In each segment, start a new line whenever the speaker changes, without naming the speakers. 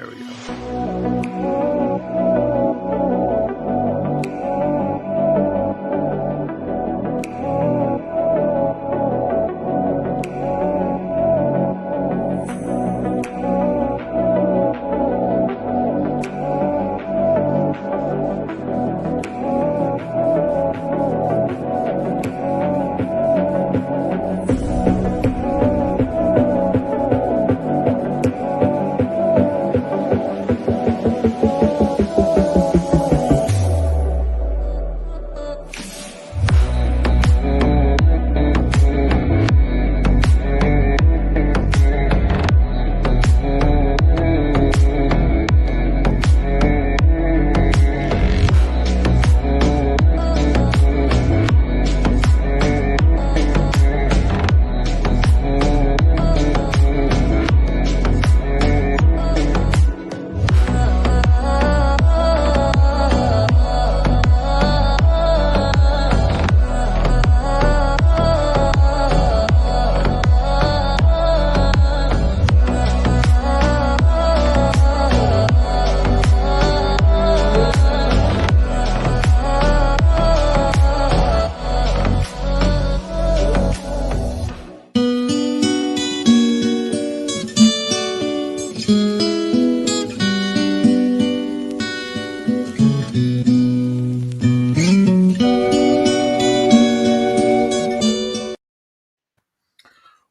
There we go.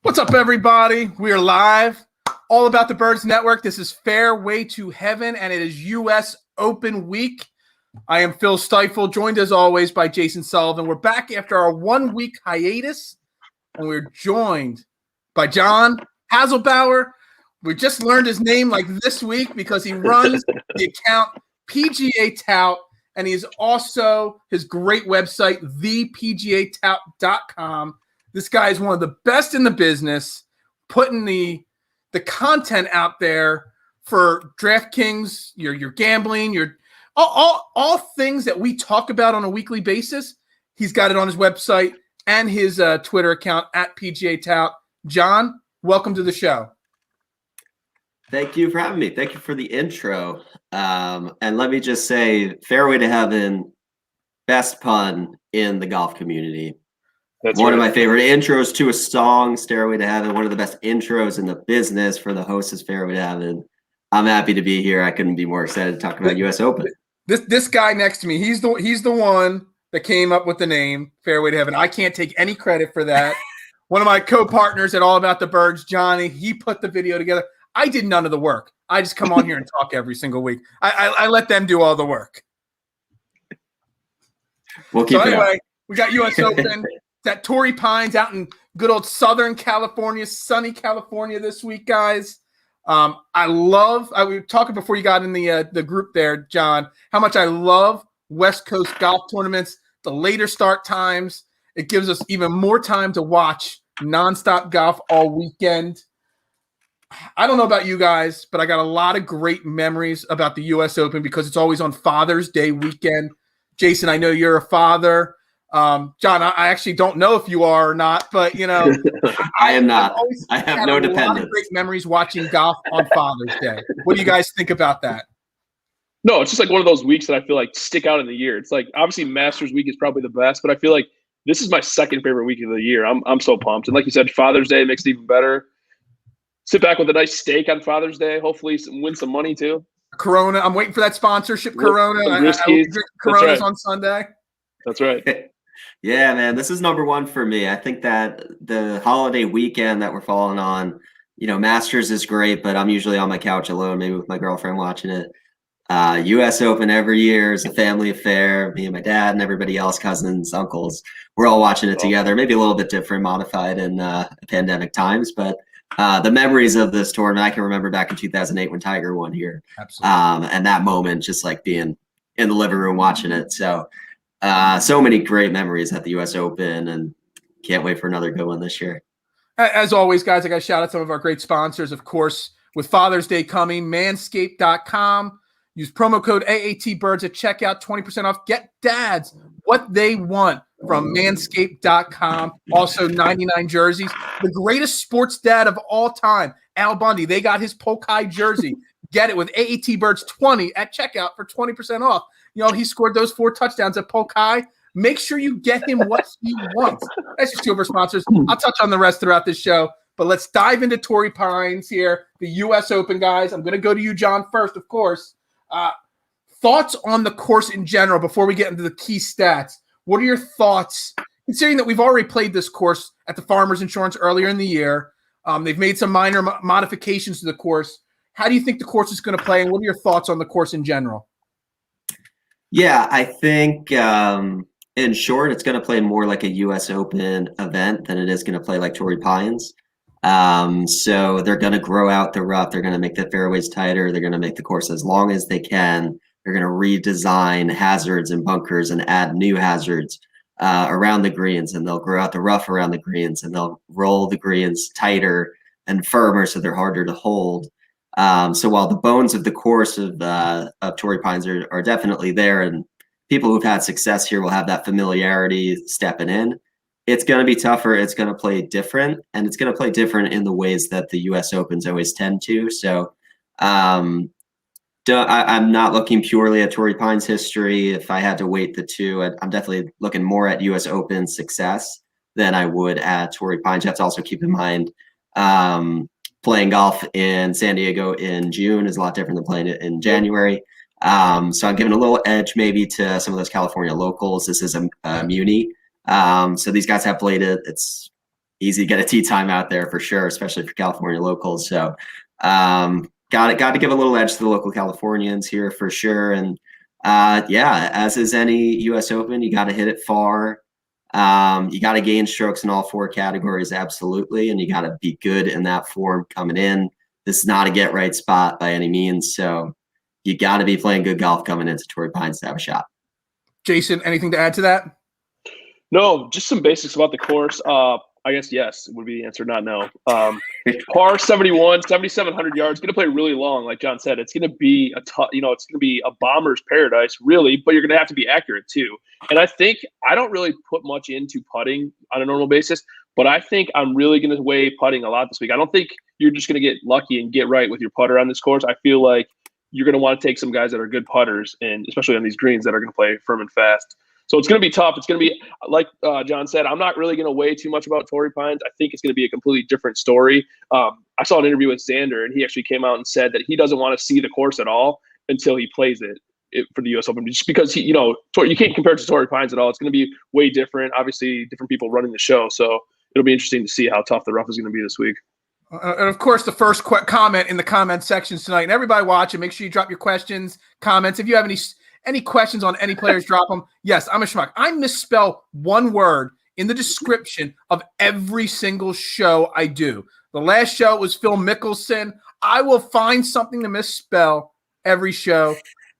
What's up, everybody? We are live. All About the Birds Network. This is Fairway to Heaven, and it is U.S. Open Week. I am Phil Stiefel, joined as always by Jason Sullivan. We're back after our 1 week hiatus, and we're joined by John Haslbauer. We just learned his name like this week because he runs the account PGA Tout, and he's also his great website, thepgatout.com. This guy is one of the best in the business, putting the content out there for DraftKings, your gambling, your all things that we talk about on a weekly basis. He's got it on his website and his Twitter account at PGA Tout. John, welcome to the show.
Thank you for having me. Thank you for the intro. And let me just say, Fairway to Heaven, best pun in the golf community. That's one of my favorite intros to a song, Stairway to Heaven. One of the best intros in the business for the host is Fairway to Heaven. I'm happy to be here. I couldn't be more excited to talk about U.S. Open.
This guy next to me, he's the one that came up with the name Fairway to Heaven. I can't take any credit for that. One of my co-partners at All About the Birds, Johnny, he put the video together. I did none of the work. I just come on here and talk every single week. I let them do all the work.
We'll keep it
anyway,
up.
We got U.S. Open. It's at Torrey Pines out in good old Southern California, sunny California this week, guys. We were talking before you got in the group there, John, how much I love West Coast golf tournaments, the later start times. It gives us even more time to watch nonstop golf all weekend. I don't know about you guys, but I got a lot of great memories about the U.S. Open because it's always on Father's Day weekend. Jason, I know you're a father. John, I actually don't know if you are or not, but you know,
I am not. I have no dependents.
A lot of great memories watching golf on Father's Day. What do you guys think about that?
No, it's just like one of those weeks that I feel like stick out in the year. It's like obviously Masters week is probably the best, but I feel like this is my second favorite week of the year. I'm so pumped, and like you said, Father's Day makes it even better. Sit back with a nice steak on Father's Day. Hopefully, win some money too.
Corona. I'm waiting for that sponsorship. Corona. I will drink Coronas on Sunday.
That's right.
Yeah, man, this is number one for me. I think that the holiday weekend that we're falling on, you know, Masters is great, but I'm usually on my couch alone, maybe with my girlfriend watching it. U.S. Open every year is a family affair. Me and my dad and everybody else, cousins, uncles, we're all watching it together. Maybe a little bit different, modified in pandemic times, but the memories of this tournament, I can remember back in 2008 when Tiger won here.
Absolutely.
And that moment, just like being in the living room watching it. So many great memories at the U.S. Open, and can't wait for another good one this year.
As always, guys, I got to shout out some of our great sponsors, of course, with Father's Day coming, manscaped.com. Use promo code AATBirds at checkout, 20% off. Get dads what they want from manscaped.com. Also, 99 jerseys. The greatest sports dad of all time, Al Bundy. They got his Polkai jersey. Get it with AAT Birds 20 at checkout for 20% off. He scored those 4 touchdowns at Polk High. Make sure you get him what he wants. That's your silver sponsors. I'll touch on the rest throughout this show, but let's dive into Torrey Pines here, the U.S. Open, guys. I'm going to go to you, John, first, of course. Thoughts on the course in general before we get into the key stats. What are your thoughts, considering that we've already played this course at the Farmers Insurance earlier in the year? They've made some minor modifications to the course. How do you think the course is going to play, and what are your thoughts on the course in general?
Yeah, I think in short, it's going to play more like a U.S. Open event than it is going to play like Torrey Pines. So they're going to grow out the rough. They're going to make the fairways tighter. They're going to make the course as long as they can. They're going to redesign hazards and bunkers and add new hazards around the greens, and they'll grow out the rough around the greens, and they'll roll the greens tighter and firmer so they're harder to hold. So while the bones of the course of Torrey Pines are definitely there, and people who've had success here will have that familiarity stepping in, it's going to be tougher. It's going to play different, and it's going to play different in the ways that the U.S. Opens always tend to. So I'm not looking purely at Torrey Pines history. If I had to weight the two, I'm definitely looking more at U.S. Open success than I would at Torrey Pines. You have to also keep in mind playing golf in San Diego in June is a lot different than playing it in January. So I'm giving a little edge maybe to some of those California locals. This is a Muni. So these guys have played it. It's easy to get a tee time out there for sure, especially for California locals. So got to give a little edge to the local Californians here for sure. And yeah, as is any U.S. Open, you got to hit it far. You got to gain strokes in all 4 categories, absolutely, and you got to be good in that form coming in. This is not a get right spot by any means, so you got to be playing good golf coming into Torrey Pines to have a shot. Jason,
anything to add to that?
No, just some basics about the course. I guess yes would be the answer, not no. Par 71, 7,700 yards. Going to play really long, like John said. It's going to be it's going to be a bomber's paradise, really. But you're going to have to be accurate too. And I think I don't really put much into putting on a normal basis, but I think I'm really going to weigh putting a lot this week. I don't think you're just going to get lucky and get right with your putter on this course. I feel like you're going to want to take some guys that are good putters, and especially on these greens that are going to play firm and fast. So it's going to be tough. It's going to be, like John said, I'm not really going to weigh too much about Torrey Pines. I think it's going to be a completely different story. I saw an interview with Xander, and he actually came out and said that he doesn't want to see the course at all until he plays it for the U.S. Open, just because you can't compare it to Torrey Pines at all. It's going to be way different. Obviously, different people running the show, so it'll be interesting to see how tough the rough is going to be this week.
And of course, the first comment in the comment sections tonight, and everybody watching, make sure you drop your questions, comments. If you have any questions on any players, drop them. Yes, I'm a schmuck. I misspell one word in the description of every single show I do. The last show was Phil Mickelson. I will find something to misspell every show.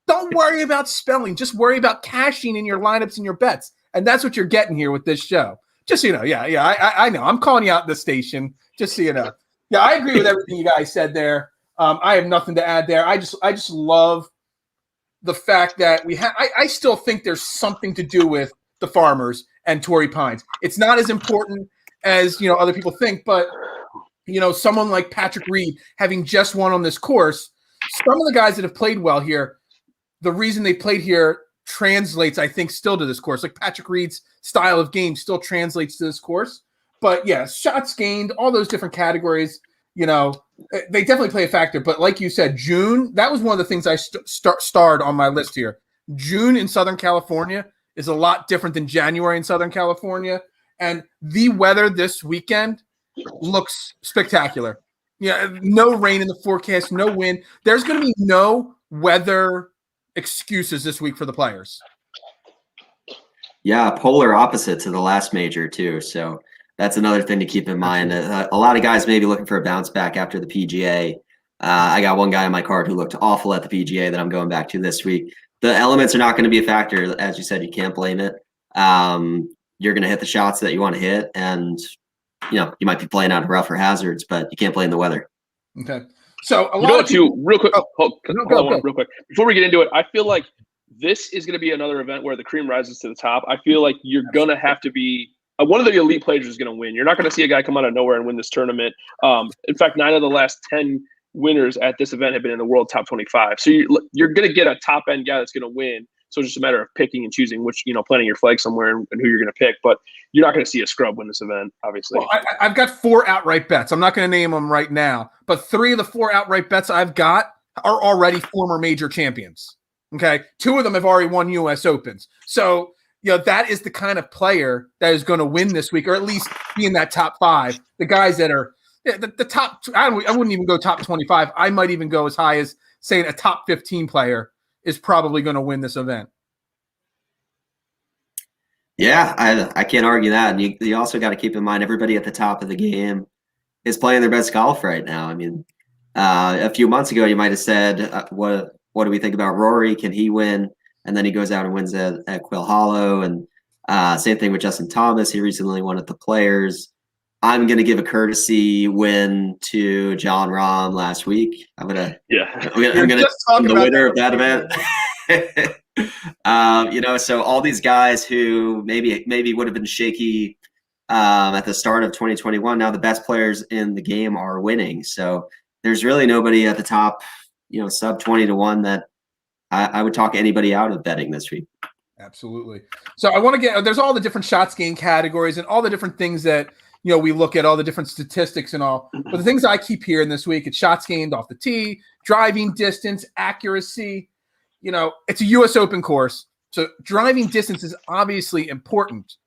Don't worry about spelling. Just worry about cashing in your lineups and your bets. And that's what you're getting here with this show. Just so you know. Yeah, I know. I'm calling you out in the station, just so you know. Yeah, I agree with everything you guys said there. I have nothing to add there. I just love the fact that I still think there's something to do with the Farmers and Torrey Pines. It's not as important as other people think, but someone like Patrick Reed having just won on this course, some of the guys that have played well here, the reason they played here translates, I think, still to this course. Like Patrick Reed's style of game still translates to this course. But yeah, shots gained, all those different categories, they definitely play a factor. But like you said, June, that was one of the things I starred on my list here. June in Southern California is a lot different than January in Southern California. And the weather this weekend looks spectacular. Yeah, no rain in the forecast, no wind. There's going to be no weather excuses this week for the players.
Yeah, polar opposite to the last major too. So that's another thing to keep in mind. A lot of guys may be looking for a bounce back after the PGA. I got one guy on my card who looked awful at the PGA that I'm going back to this week. The elements are not going to be a factor. As you said, you can't blame it. You're going to hit the shots that you want to hit, and you might be playing out of rougher hazards, but you can't blame the weather.
Okay. So
real quick. Real quick. Before we get into it, I feel like this is going to be another event where the cream rises to the top. I feel like you're going to have to be one of the elite players is going to win. You're not going to see a guy come out of nowhere and win this tournament. In fact, 9 of the last 10 winners at this event have been in the world top 25. So you're going to get a top end guy that's going to win. So it's just a matter of picking and choosing which, planting your flag somewhere and who you're going to pick. But you're not going to see a scrub win this event, obviously.
Well, I've got 4 outright bets. I'm not going to name them right now, but 3 of the 4 outright bets I've got are already former major champions. Okay. 2 of them have already won US Opens. So, that is the kind of player that is going to win this week, or at least be in that top 5. The guys that are the top, I wouldn't even go top 25. I might even go as high as saying a top 15 player is probably going to win this event.
Yeah, I can't argue that. And you also got to keep in mind everybody at the top of the game is playing their best golf right now. I mean, a few months ago, you might have said, what do we think about Rory? Can he win? And then he goes out and wins at Quill Hollow. And same thing with Justin Thomas. He recently won at the Players. I'm going to give a courtesy win to John Rahm last week. I'm going to the winner of that event. So all these guys who maybe would have been shaky at the start of 2021, now the best players in the game are winning. So there's really nobody at the top, sub 20-1 that I would talk anybody out of betting this week.
Absolutely. So I want to there's all the different shots gained categories and all the different things that, we look at, all the different statistics and all. But the things I keep hearing this week, it's shots gained off the tee, driving distance, accuracy. It's a US Open course. So driving distance is obviously important.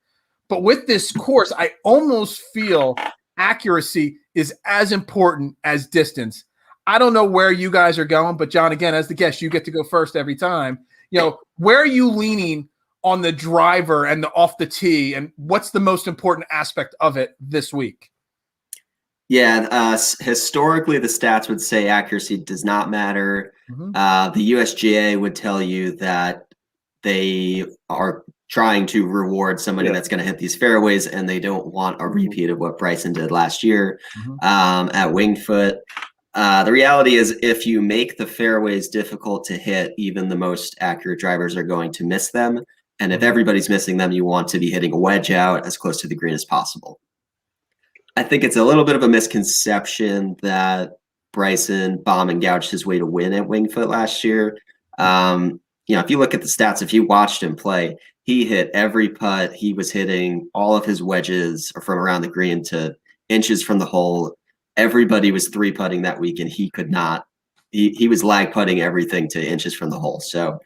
But with this course, I almost feel accuracy is as important as distance. I don't know where you guys are going, but John, again, as the guest, you get to go first every time. Where are you leaning on the driver and the off the tee, and what's the most important aspect of it this week?
Yeah, historically, the stats would say accuracy does not matter. Mm-hmm. The USGA would tell you that they are trying to reward somebody that's going to hit these fairways, and they don't want a repeat of what Bryson did last year at Winged Foot. The reality is, if you make the fairways difficult to hit, even the most accurate drivers are going to miss them. And if everybody's missing them, you want to be hitting a wedge out as close to the green as possible. I think it's a little bit of a misconception that Bryson bombed and gouged his way to win at Winged Foot last year. If you look at the stats, if you watched him play, he hit every putt. He was hitting all of his wedges from around the green to inches from the hole. Everybody was 3-putting that week, and he could not. He was lag putting everything to inches from the hole. So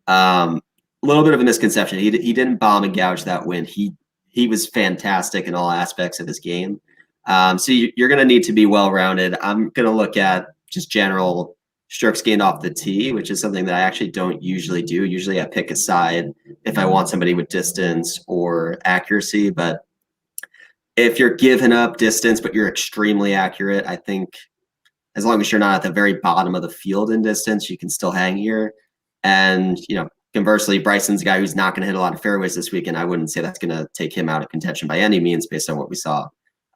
a little bit of a misconception. He didn't bomb and gouge that win. He was fantastic in all aspects of his game. So you're going to need to be well-rounded. I'm going to look at just general strokes gained off the tee, which is something that I actually don't usually do. Usually I pick a side if I want somebody with distance or accuracy. But if you're giving up distance, but you're extremely accurate, I think as long as you're not at the very bottom of the field in distance, you can still hang here. And, conversely, Bryson's a guy who's not going to hit a lot of fairways this week, and I wouldn't say that's going to take him out of contention by any means based on what we saw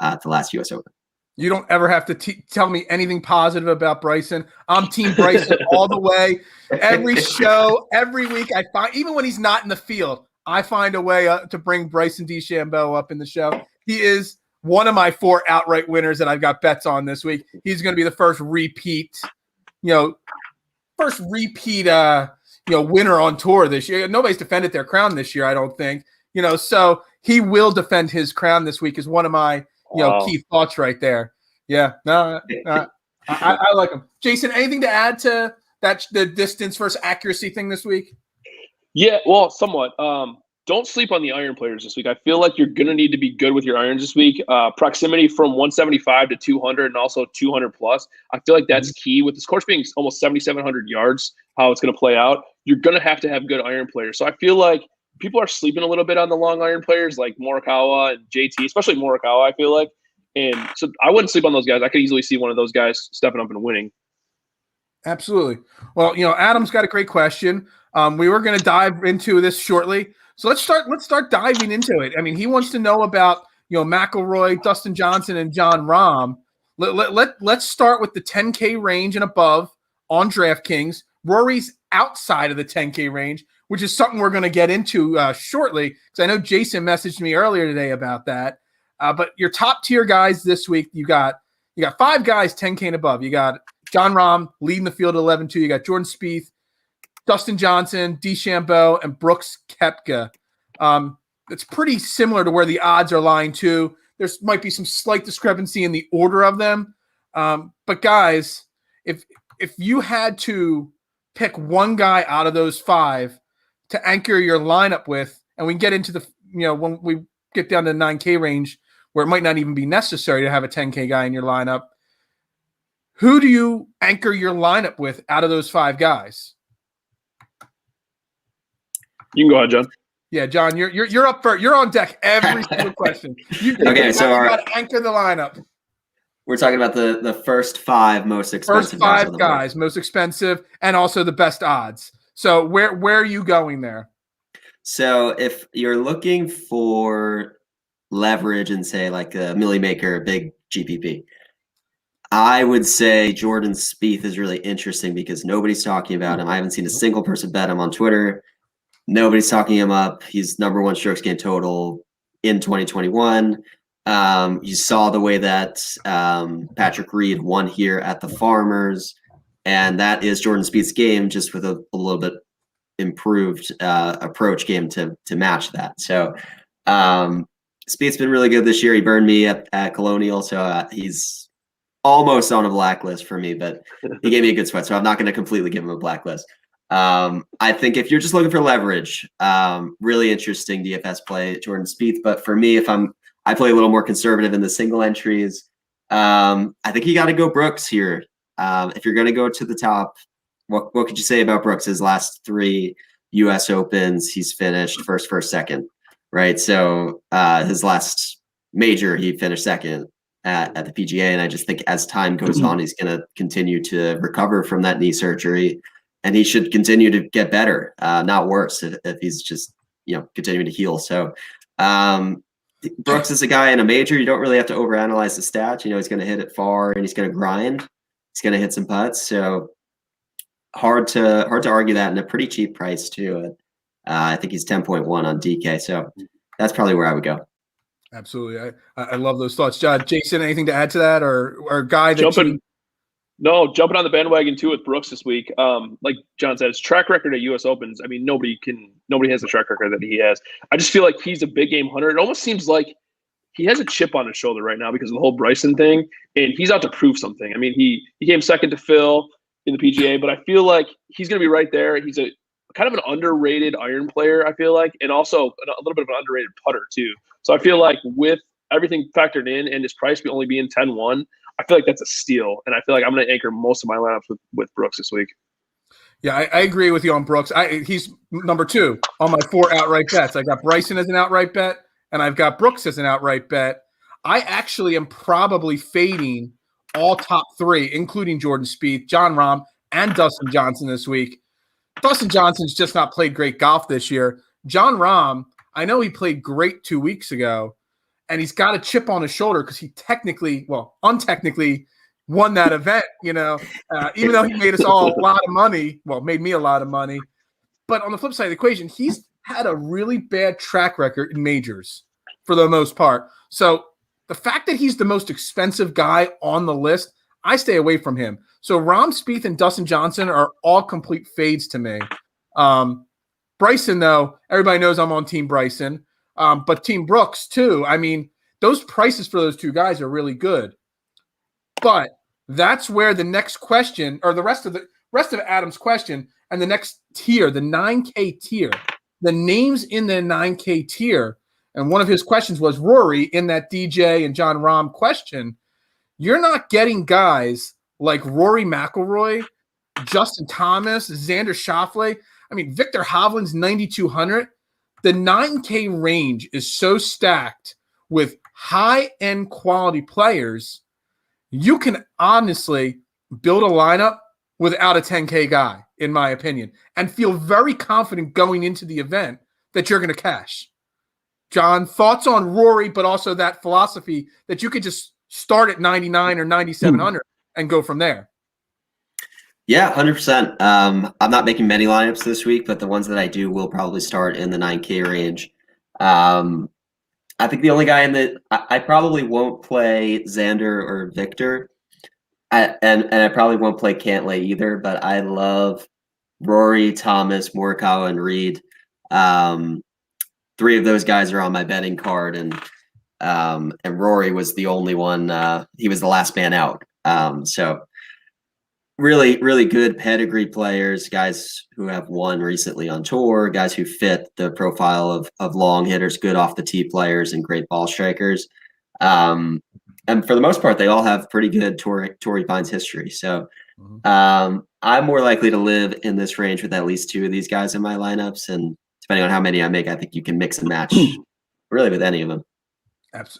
at the last US Open.
You don't ever have to tell me anything positive about Bryson. I'm Team Bryson all the way. Every show, every week, I find, even when he's not in the field, I find a way to bring Bryson DeChambeau up in the show. He is one of my 4 outright winners that I've got bets on this week. He's going to be the first repeat winner on tour this year. Nobody's defended their crown this year, I don't think. So he will defend his crown this week is one of my key thoughts right there. Yeah, no, I like him. Jason, anything to add to that, the distance versus accuracy thing this week?
Yeah, well, somewhat. Don't sleep on the iron players this week. I feel like you're going to need to be good with your irons this week. Proximity from 175 to 200 and also 200 plus. I feel like that's key with this course being almost 7,700 yards, how it's going to play out. You're going to have good iron players. So I feel like people are sleeping a little bit on the long iron players like Morikawa and JT, especially Morikawa, I feel like. And so I wouldn't sleep on those guys. I could easily see one of those guys stepping up and winning.
Absolutely. Well, Adam's got a great question. We were going to dive into this shortly. So let's start diving into it. I mean, he wants to know about, McIlroy, Dustin Johnson, and John Rahm. Let's start with the 10K range and above on DraftKings. Rory's outside of the 10K range, which is something we're going to get into shortly, because I know Jason messaged me earlier today about that. But your top tier guys this week, you got 5 guys 10K and above. You got John Rahm leading the field at 11-2. You got Jordan Spieth, Dustin Johnson, DeChambeau, and Brooks Koepka. It's pretty similar to where the odds are lying too. There might be some slight discrepancy in the order of them. But guys, if you had to pick one guy out of those 5 to anchor your lineup with, and we can get into the, when we get down to the 9K range where it might not even be necessary to have a 10K guy in your lineup, who do you anchor your lineup with out of those 5 guys?
You can go ahead, John.
Yeah, John, you're up for, you're on deck every single question.
Okay, so
you got to anchor the lineup.
We're talking about the first 5 most expensive.
First 5 guys, most expensive, and also the best odds. So where are you going there?
So if you're looking for leverage and say like a Millie Maker, a big GPP, I would say Jordan Spieth is really interesting because nobody's talking about him. I haven't seen a single person bet him on Twitter. Nobody's talking him up. He's number 1 strokes gained total in 2021. You saw the way that Patrick Reed won here at the Farmers, and that is Jordan Spieth's game, just with a little bit improved approach game to match that. So Spieth's been really good this year. He burned me at Colonial, so he's almost on a blacklist for me, but he gave me a good sweat, so I'm not going to completely give him a blacklist. I think if you're just looking for leverage, really interesting DFS play, Jordan Spieth. But for me, I play a little more conservative in the single entries. I think you got to go Brooks here. If you're going to go to the top, what could you say about Brooks? His last 3 U.S. Opens, he's finished first, second, right? So his last major, he finished second at the PGA. And I just think as time goes on, he's going to continue to recover from that knee surgery. And he should continue to get better, not worse, if he's just, continuing to heal. So Brooks is a guy in a major. You don't really have to overanalyze the stats. He's going to hit it far and he's going to grind. He's going to hit some putts. So hard to argue that, and a pretty cheap price too. I think he's 10.1 on DK. So that's probably where I would go.
Absolutely. I love those thoughts. Jason, anything to add to that, or guy that
jumping on the bandwagon too with Brooks this week. Like John said, his track record at U.S. Opens. I mean, nobody has the track record that he has. I just feel like he's a big game hunter. It almost seems like he has a chip on his shoulder right now because of the whole Bryson thing, and he's out to prove something. I mean, he came second to Phil in the PGA, but I feel like he's going to be right there. He's a kind of an underrated iron player, I feel like, and also a little bit of an underrated putter too. So I feel like with everything factored in and his price only being 10-1, I feel like that's a steal, and I feel like I'm going to anchor most of my lineups with Brooks this week.
Yeah, I agree with you on Brooks. He's number 2 on my 4 outright bets. I got Bryson as an outright bet, and I've got Brooks as an outright bet. I actually am probably fading all top 3, including Jordan Spieth, John Rahm, and Dustin Johnson this week. Dustin Johnson's just not played great golf this year. John Rahm, I know he played great 2 weeks ago, and he's got a chip on his shoulder because he untechnically won that event, even though he made us all a lot of money, made me a lot of money. But on the flip side of the equation, he's had a really bad track record in majors for the most part. So the fact that he's the most expensive guy on the list, I stay away from him. So Rahm, Spieth, and Dustin Johnson are all complete fades to me. Bryson, though, everybody knows I'm on Team Bryson, but Team Brooks too. I mean, those prices for those 2 guys are really good. But that's where the next question, or the rest of Adam's question, and the next tier, the 9K tier, the names in the 9K tier, and one of his questions was Rory in that DJ and John Rahm question. You're not getting guys like Rory McIlroy, Justin Thomas, Xander Schauffele. I mean, Victor Hovland's 9,200. The 9K range is so stacked with high-end quality players. You can honestly build a lineup without a 10K guy, in my opinion, and feel very confident going into the event that you're going to cash. John, thoughts on Rory, but also that philosophy that you could just start at 99 or 9,700 and go from there.
Yeah, 100%. I'm not making many lineups this week, but the ones that I do will probably start in the 9K range. I think the only guy I probably won't play Xander or Victor. I probably won't play Cantlay either, but I love Rory, Thomas, Morikawa, and Reed. Three of those guys are on my betting card, and Rory was the only one. He was the last man out. So really, really good pedigree players, guys who have won recently on tour, guys who fit the profile of long hitters, good off the tee players, and great ball strikers. And for the most part, they all have pretty good Torrey Pines history. So I'm more likely to live in this range with at least two of these guys in my lineups. And depending on how many I make, I think you can mix and match really with any of them.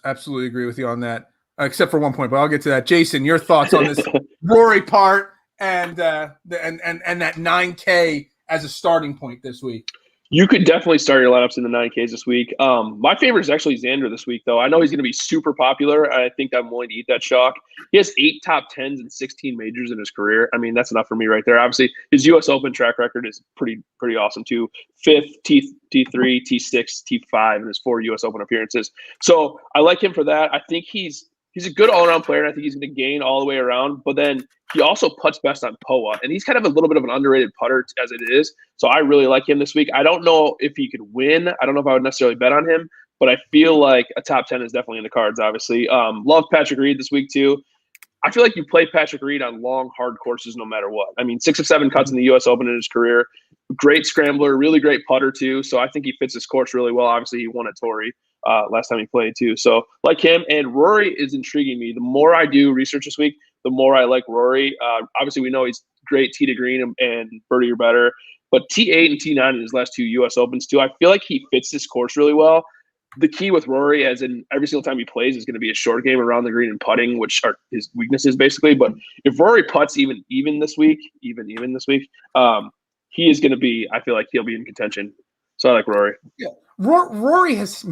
Absolutely agree with you on that, except for one point, but I'll get to that. Jason, your thoughts on this Rory part and that 9K as a starting point this week?
You could definitely start your lineups in the 9Ks this week. My favorite is actually Xander this week, though. I know he's going to be super popular. I think I'm willing to eat that chalk. He has 8 top 10s and 16 majors in his career. I mean, that's enough for me right there. Obviously, his U.S. Open track record is pretty awesome, too. 5th, T3, T6, T5 in his 4 U.S. Open appearances. So I like him for that. I think he's a good all-around player, and I think he's going to gain all the way around. But then he also putts best on POA, and he's kind of a little bit of an underrated putter as it is. So I really like him this week. I don't know if he could win. I don't know if I would necessarily bet on him, but I feel like a top 10 is definitely in the cards, obviously. Love Patrick Reed this week, too. I feel like you play Patrick Reed on long, hard courses no matter what. I mean, 6 of 7 cuts in the U.S. Open in his career. Great scrambler, really great putter, too. So I think he fits his course really well. Obviously, he won at Torrey last time he played, too. So like him, and Rory is intriguing me. The more I do research this week, the more I like Rory. Obviously, we know he's great tee to green and birdie or better. But T8 and T9 in his last 2 U.S. Opens, too, I feel like he fits this course really well. The key with Rory, as in every single time he plays, is going to be a short game around the green and putting, which are his weaknesses, basically. But if Rory putts even this week, he is going to be, I feel like he'll be in contention. So I like Rory.
Yeah. Rory has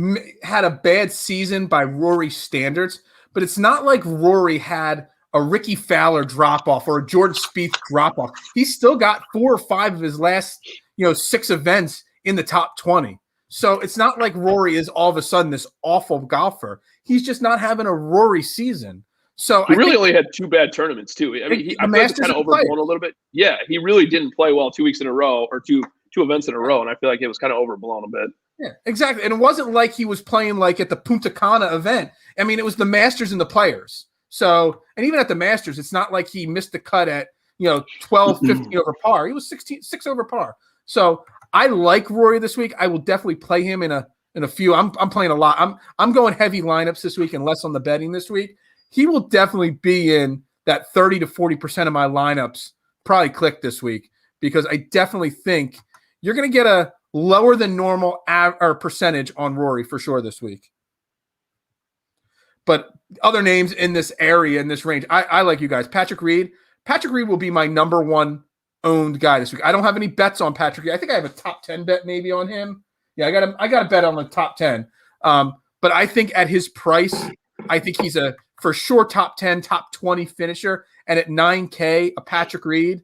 had a bad season by Rory standards, but it's not like Rory had a Ricky Fowler drop-off or a George Spieth drop-off. He's still got 4 or 5 of his last, 6 events in the top 20. So it's not like Rory is all of a sudden this awful golfer. He's just not having a Rory season. So
he really only had 2 bad tournaments, too. I mean, I feel like it's kind of overblown a little bit. Yeah, he really didn't play well 2 weeks in a row or two events in a row, and I feel like it was kind of overblown a bit.
Yeah, exactly. And it wasn't like he was playing like at the Punta Cana event. I mean, it was the Masters and the Players. So, and even at the Masters, it's not like he missed the cut at, 12, 15 over par. He was 6 over par. So I like Rory this week. I will definitely play him in a few. I'm playing a lot. I'm going heavy lineups this week and less on the betting this week. He will definitely be in that 30 to 40% of my lineups probably click this week, because I definitely think you're going to get a lower than normal percentage on Rory for sure this week. But other names in this area, in this range, I like you guys. Patrick Reed. Patrick Reed will be my number 1 owned guy this week. I don't have any bets on Patrick Reed. I think I have a top 10 bet maybe on him. Yeah, I got a bet on the top 10. But I think at his price, I think he's a for sure top 10, top 20 finisher. And at 9K, a Patrick Reed,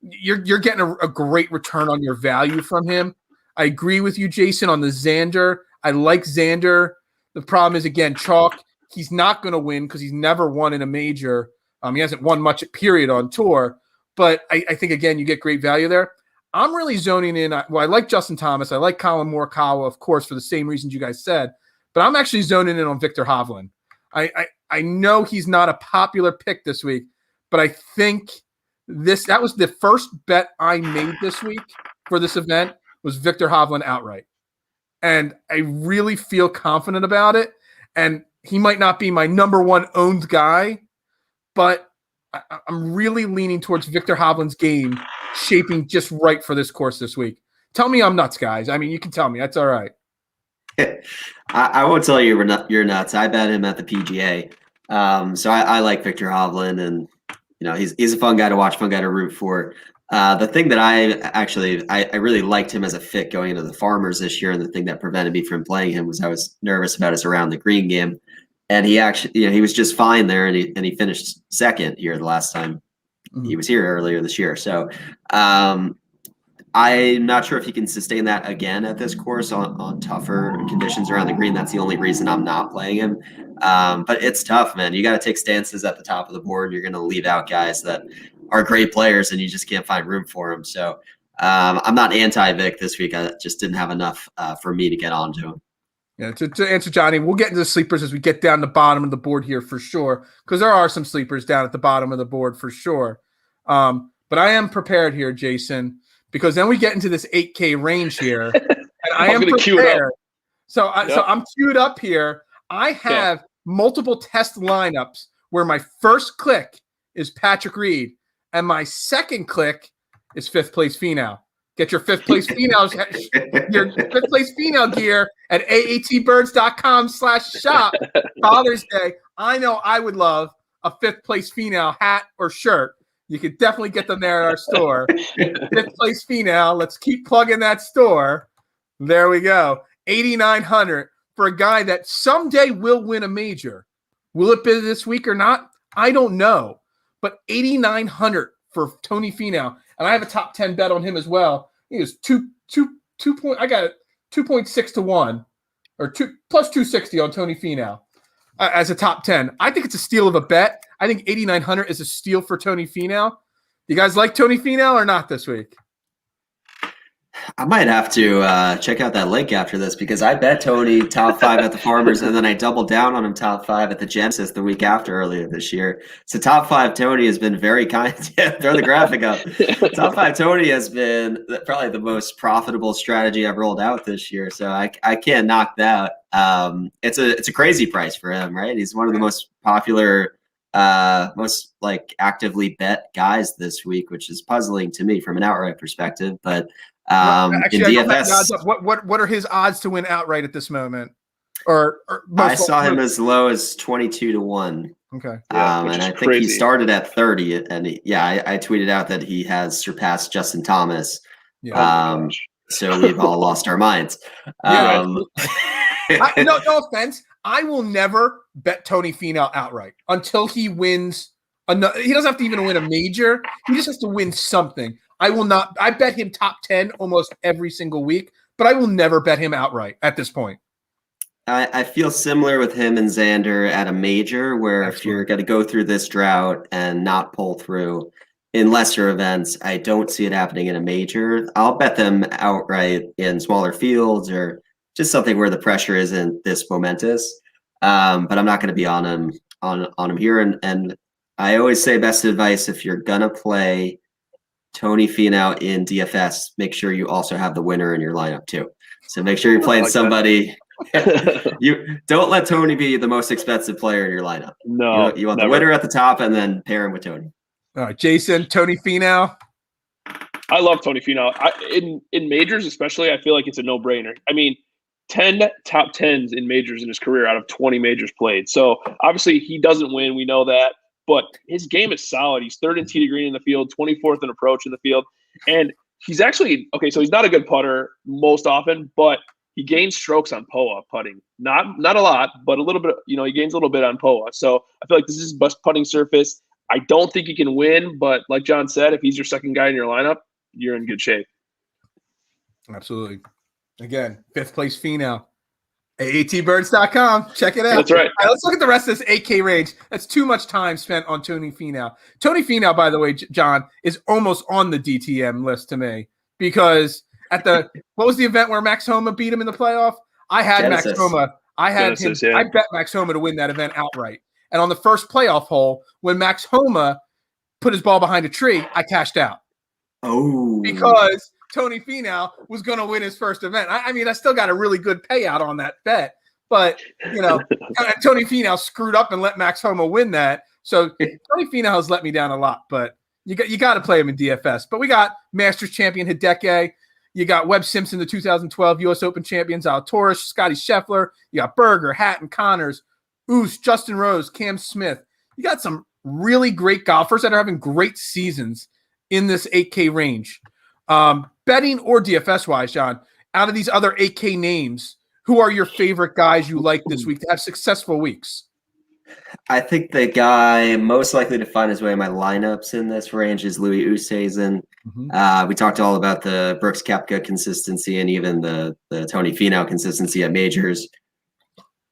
you're getting a great return on your value from him. I agree with you, Jason, on the Xander. I like Xander. The problem is, again, chalk. He's not going to win because he's never won in a major. He hasn't won much, period, on tour. But I think, again, you get great value there. I'm really zoning in. Well, I like Justin Thomas. I like Colin Morikawa, of course, for the same reasons you guys said. But I'm actually zoning in on Viktor Hovland. I know he's not a popular pick this week, but I think that was the first bet I made this week for this event was Viktor Hovland outright. And I really feel confident about it. And he might not be my number 1 owned guy, but I'm really leaning towards Viktor Hovland's game shaping just right for this course this week. Tell me I'm nuts, guys. I mean, you can tell me. That's all right.
I won't tell you you're nuts. I bet him at the PGA. So I like Viktor Hovland, and he's a fun guy to watch, fun guy to root for. The thing that I really liked him as a fit going into the Farmers this year, and the thing that prevented me from playing him was I was nervous about his around the green game. And he actually, he was just fine there, and he finished second here the last time he was here earlier this year. So I I'm not sure if he can sustain that again at this course on tougher conditions around the green. That's the only reason I'm not playing him. But it's tough, man. You got to take stances at the top of the board. You're going to leave out guys that are great players, and you just can't find room for them. So I'm not anti-Vic this week. I just didn't have enough for me to get onto him.
Yeah, to answer Johnny, we'll get into the sleepers as we get down the bottom of the board here for sure, because there are some sleepers down at the bottom of the board for sure. But I am prepared here, Jason, because then we get into this 8K range here, and I am prepared. So I'm queued up here. I have multiple test lineups where my first click is Patrick Reed, and my second click is fifth place Finau. Get your fifth place Finau gear at aatbirds.com/shop. Father's Day. I know I would love a fifth place Finau hat or shirt. You could definitely get them there at our store. Fifth place Finau. Let's keep plugging that store. There we go. 8,900 for a guy that someday will win a major. Will it be this week or not? I don't know. But 8,900 for Tony Finau. And I have a top 10 bet on him as well. He is I got it 2.6 to 1 or plus 260 on Tony Finau as a top 10. I think it's a steal of a bet. I think 8,900 is a steal for Tony Finau. You guys like Tony Finau or not this week?
I might have to check out that link after this because I bet Tony top 5 at the Farmers and then I doubled down on him top 5 at the Genesis the week after earlier this year. So top 5 Tony has been very kind. Throw the graphic up. Top 5 Tony has been probably the most profitable strategy I've rolled out this year. So I can't knock that. It's a crazy price for him, right? He's one of the most popular, most like actively bet guys this week, which is puzzling to me from an outright perspective, but
Actually,
in DFS,
what are his odds to win outright at this moment? Or
I saw him as low as 22 to 1.
Okay,
and I think he started at 30. And I tweeted out that he has surpassed Justin Thomas.
Yeah.
So we've all lost our minds.
No offense. I will never bet Tony Finau outright until he wins. He doesn't have to even win a major. He just has to win something. I will not. I bet him top 10 almost every single week, but I will never bet him outright at this point.
I feel similar with him and Xander at a major, where if you're going to go through this drought and not pull through in lesser events, I don't see it happening in a major. I'll bet them outright in smaller fields or just something where the pressure isn't this momentous. But I'm not going to be on him here. And I always say best advice if you're gonna play Tony Finau in DFS, make sure you also have the winner in your lineup too. So make sure you're playing somebody. You don't let Tony be the most expensive player in your lineup.
No,
you want the winner at the top and then pair him with Tony.
All right, Jason, Tony Finau.
I love Tony Finau. In majors, especially, I feel like it's a no-brainer. I mean, 10 top 10s in majors in his career out of 20 majors played. So obviously he doesn't win. We know that. But his game is solid. He's third in tee to green in the field, 24th in approach in the field. And he's actually, so he's not a good putter most often, but he gains strokes on POA putting. Not a lot, but a little bit, he gains a little bit on POA. So I feel like this is his best putting surface. I don't think he can win, but like John said, if he's your second guy in your lineup, you're in good shape.
Absolutely. Again, fifth place Finau. aatbirds.com. Check it out.
That's right.
All right. Let's look at the rest of this 8K range. That's too much time spent on Tony Finau. Tony Finau, by the way, John, is almost on the DTM list to me because at the what was the event where Max Homa beat him in the playoff? I had Genesis. Max Homa. I had Genesis, him. Yeah. I bet Max Homa to win that event outright. And on the first playoff hole, when Max Homa put his ball behind a tree, I cashed out.
Oh,
because Tony Finau was going to win his first event. I mean, I still got a really good payout on that bet, but Tony Finau screwed up and let Max Homa win that. So Tony Finau has let me down a lot, but you got to play him in DFS. But we got Masters champion Hideki. You got Webb Simpson, the 2012 U.S. Open champion, Zalatoris, Scotty Scheffler. You got Berger, Hatton, Connors, Oos, Justin Rose, Cam Smith. You got some really great golfers that are having great seasons in this 8K range. Betting or DFS-wise, John, out of these other 8K names, who are your favorite guys you like this week to have successful weeks?
I think the guy most likely to find his way in my lineups in this range is Louis Oosthuizen. We talked all about the Brooks Koepka consistency and even the Tony Finau consistency at majors.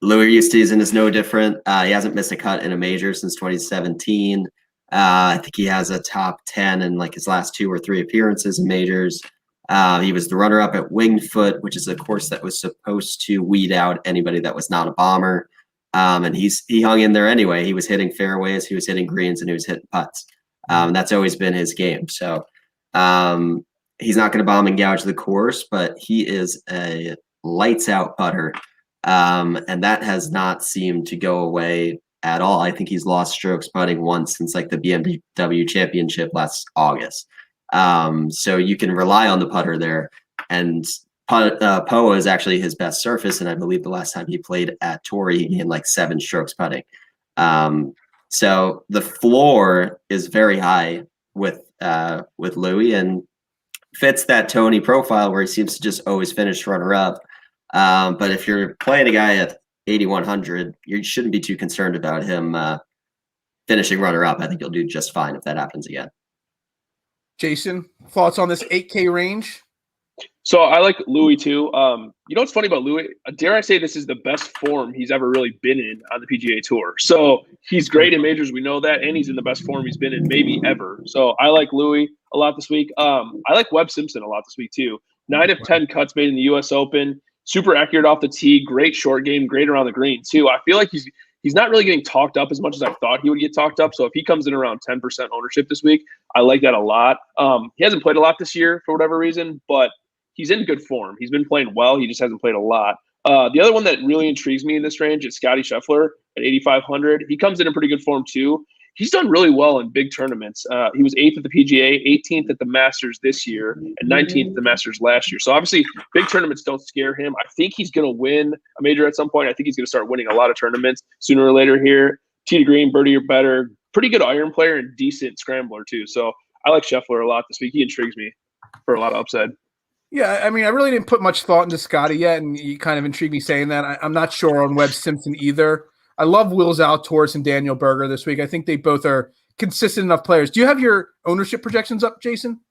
Louis Oosthuizen is no different. He hasn't missed a cut in a major since 2017. I think he has a top 10 in like his last 2 or 3 appearances in majors. He was the runner-up at Winged Foot, which is a course that was supposed to weed out anybody that was not a bomber. And he hung in there anyway. He was hitting fairways, he was hitting greens, and he was hitting putts. That's always been his game. So he's not going to bomb and gouge the course, but he is a lights-out putter. And that has not seemed to go away at all. I think he's lost strokes putting once since like the BMW Championship last August. So you can rely on the putter there. And Poa is actually his best surface, and I believe the last time he played at Torrey, he gained like 7 strokes putting. So the floor is very high with Louis, and fits that Tony profile where he seems to just always finish runner-up. But if you're playing a guy at 8,100, you shouldn't be too concerned about him finishing runner-up. I think you'll do just fine if that happens again.
Jason, thoughts on this 8K range?
So I like Louis too. You know what's funny about Louis? Dare I say this is the best form he's ever really been in on the PGA Tour. So he's great in majors, we know that, and he's in the best form he's been in maybe ever. So I like Louis a lot this week. I like Webb Simpson a lot this week too. 9 of 10 cuts made in the U.S. Open. Super accurate off the tee. Great short game. Great around the green too. I feel like he's not really getting talked up as much as I thought he would get talked up. So if he comes in around 10% ownership this week, I like that a lot. He hasn't played a lot this year for whatever reason, but he's in good form. He's been playing well. He just hasn't played a lot. The other one that really intrigues me in this range is Scottie Scheffler at 8,500. He comes in pretty good form too. He's done really well in big tournaments. He was 8th at the PGA, 18th at the Masters this year, and 19th at the Masters last year. So obviously, big tournaments don't scare him. I think he's going to win a major at some point. I think he's going to start winning a lot of tournaments sooner or later here. Tee to green, birdie or better. Pretty good iron player and decent scrambler too. So I like Scheffler a lot this week. He intrigues me for a lot of upside.
Yeah, I mean, I really didn't put much thought into Scotty yet, and you kind of intrigued me saying that. I'm not sure on Webb Simpson either. I love Will Zalatoris and Daniel Berger this week. I think they both are consistent enough players. Do you have your ownership projections up, Jason?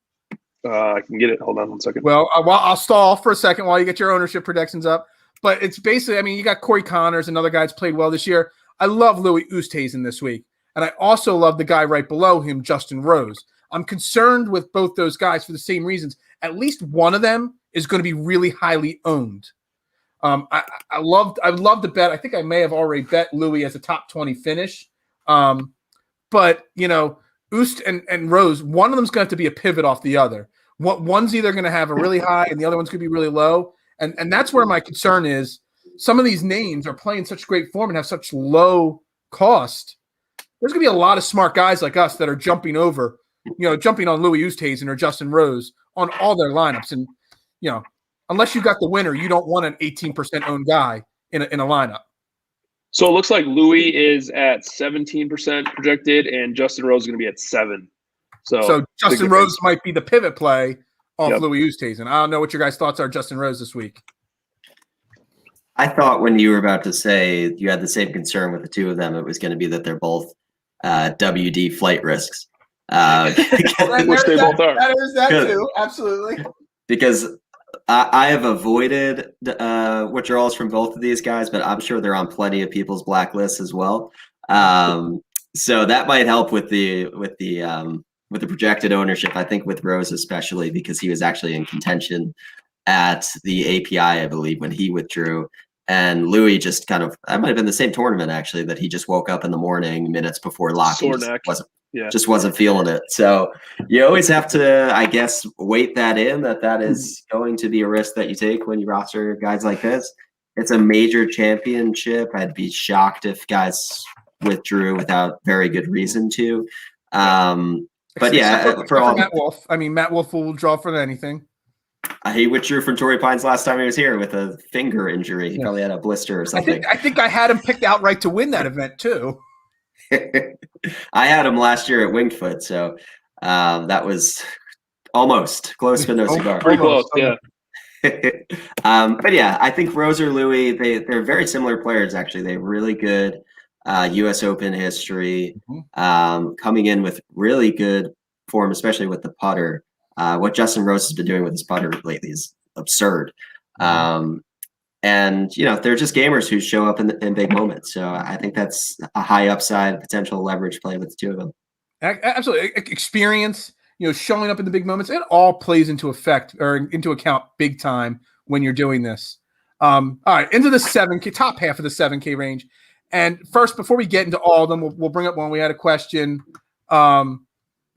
I can get it. Hold on one second.
Well, I'll stall for a second while you get your ownership projections up. But it's basically, I mean, you got Corey Connors, another guy that's played well this year. I love Louis Oosthuizen this week. And I also love the guy right below him, Justin Rose. I'm concerned with both those guys for the same reasons. At least one of them is going to be really highly owned. I would love to bet. I think I may have already bet Louis as a top 20 finish. But, you know, Oost and Rose, one of them's going to have to be a pivot off the other. One's either going to have a really high and the other one's going to be really low. And that's where my concern is. Some of these names are playing such great form and have such low cost. There's going to be a lot of smart guys like us that are jumping on Louis Oosthuizen or Justin Rose on all their lineups. And, you know, unless you got the winner, you don't want an 18% owned guy in a lineup.
So it looks like Louis is at 17% projected, and Justin Rose is going to be at 7%. So
Justin Rose might be the pivot play off Louis Oosthuizen. I don't know what your guys' thoughts are, Justin Rose, this week.
I thought when you were about to say you had the same concern with the two of them, it was going to be that they're both WD flight risks.
Which they both are.
That is that too, absolutely.
Because I have avoided withdrawals from both of these guys, but I'm sure they're on plenty of people's blacklists as well. So that might help with the projected ownership. I think with Rose especially, because he was actually in contention at the API, I believe, when he withdrew. And Louis just kind of, that might have been the same tournament actually, that he just woke up in the morning minutes before locking. Just wasn't feeling it. So you always have to, I guess, weight that in, that is going to be a risk that you take when you roster guys like this. It's a major championship. I'd be shocked if guys withdrew without very good reason to. But yeah,
for Matt Wolff. I mean, Matt Wolff will draw for anything.
He withdrew from Torrey Pines last time he was here with a finger injury. He probably had a blister or something.
I think I had him picked outright to win that event too.
I had him last year at Winged Foot, so that was almost close, but no cigar.
Pretty close, yeah.
But yeah, I think Rose or Louis, they're very similar players actually. They have really good U.S. Open history, coming in with really good form, especially with the putter. What Justin Rose has been doing with his putter lately is absurd. And they're just gamers who show up in big moments. So I think that's a high upside potential leverage play with the two of them.
Absolutely. Experience, showing up in the big moments, it all plays into account big time when you're doing this. All right, into the 7K, top half of the 7K range. And first, before we get into all of them, we'll bring up one. We had a question, Phil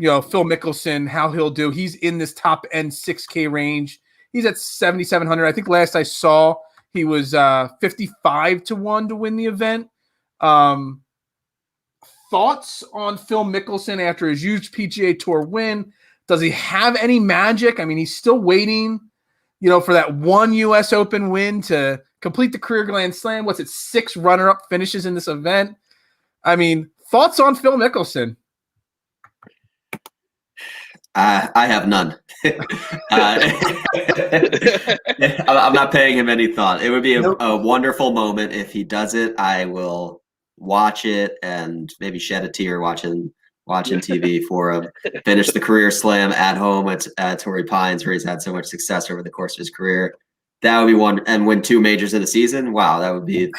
Mickelson, how he'll do. He's in this top end 6K range. He's at 7,700. I think last I saw, he was 55-1 to win the event. Thoughts on Phil Mickelson after his huge PGA Tour win? Does he have any magic? I mean, he's still waiting, for that one U.S. Open win to complete the career Grand Slam. What's it, 6 runner-up finishes in this event? I mean, thoughts on Phil Mickelson?
I have none. I'm not paying him any thought. It would be a wonderful moment if he does it. I will watch it and maybe shed a tear watching TV for him. Finish the career slam at home at Torrey Pines, where he's had so much success over the course of his career. That would be one, and win 2 majors in a season. Wow, that would be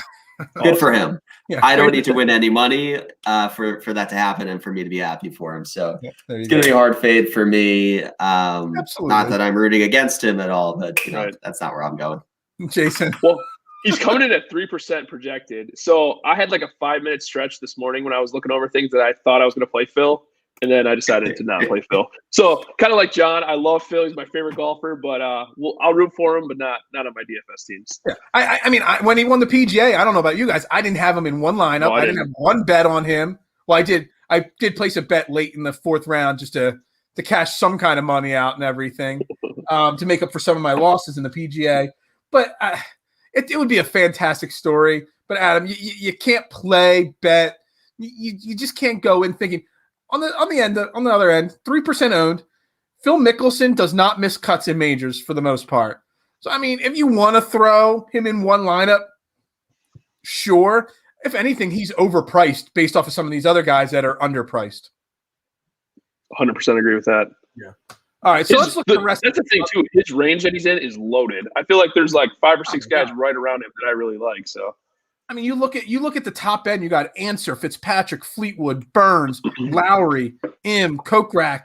good for him. Yeah, I don't need to win any money for that to happen and for me to be happy for him. So it's going to be a hard fade for me. Not that I'm rooting against him at all, but that's not where I'm going.
Jason.
Well, he's coming in at 3% projected. So I had like a 5-minute stretch this morning when I was looking over things that I thought I was going to play Phil. And then I decided to not play Phil. So kind of like John, I love Phil. He's my favorite golfer, but I'll root for him, but not on my DFS teams.
Yeah. I mean, when he won the PGA, I don't know about you guys, I didn't have him in one lineup. No, I didn't have one bet on him. Well, I did place a bet late in the 4th round just to cash some kind of money out and everything to make up for some of my losses in the PGA. But it would be a fantastic story. But Adam, you can't play, bet. You just can't go in thinking. On the other end, 3% owned. Phil Mickelson does not miss cuts in majors for the most part. So, I mean, if you want to throw him in one lineup, sure. If anything, he's overpriced based off of some of these other guys that are underpriced.
100% agree with that.
Yeah. All right, so let's look at the rest.
That's the thing, too. His range that he's in is loaded. I feel like there's like 5 or 6 guys right around him that I really like, so.
I mean, you look at the top end. You got Answer, Fitzpatrick, Fleetwood, Burns, Lowry, Kokrak,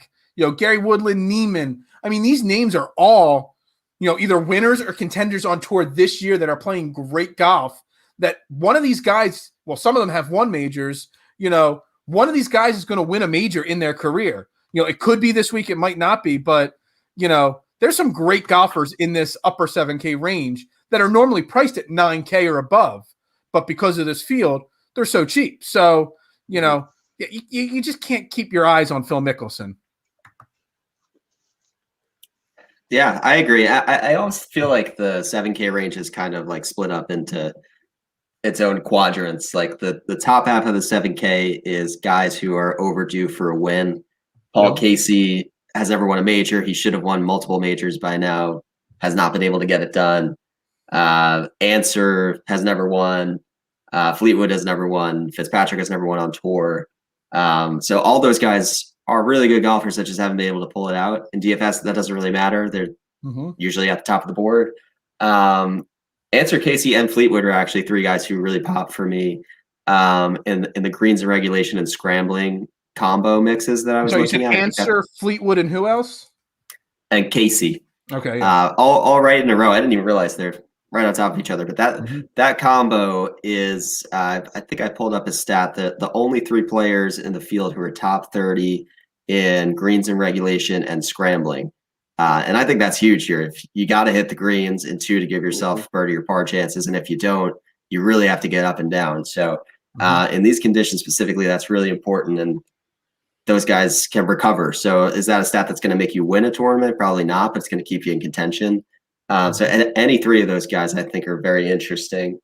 Gary Woodland, Neiman. I mean, these names are all, either winners or contenders on tour this year that are playing great golf. That one of these guys, well, some of them have won majors. One of these guys is going to win a major in their career. It could be this week, it might not be, but there's some great golfers in this upper 7K range that are normally priced at 9K or above. But because of this field, they're so cheap. So, you just can't keep your eyes on Phil Mickelson.
Yeah, I agree. I always feel like the 7K range is kind of like split up into its own quadrants. Like the top half of the 7K is guys who are overdue for a win. Paul Casey has never won a major. He should have won multiple majors by now, has not been able to get it done. Answer has never won. Fleetwood has never won. Fitzpatrick has never won on tour. So all those guys are really good golfers that just haven't been able to pull it out. In DFS, that doesn't really matter. They're usually at the top of the board. Answer, Casey, and Fleetwood are actually 3 guys who really pop for me in the greens and regulation and scrambling combo mixes that I was looking at.
Answer, Fleetwood, and who else?
And Casey.
Okay. Yeah.
All right in a row. I didn't even realize they're right on top of each other. But that combo is, I think I pulled up a stat that the only 3 players in the field who are top 30 in greens and regulation and scrambling. And I think that's huge here. If you got to hit the greens and 2 to give yourself birdie or par chances. And if you don't, you really have to get up and down. So in these conditions specifically, that's really important. And those guys can recover. So is that a stat that's going to make you win a tournament? Probably not, but it's going to keep you in contention. So any 3 of those guys I think are very interesting.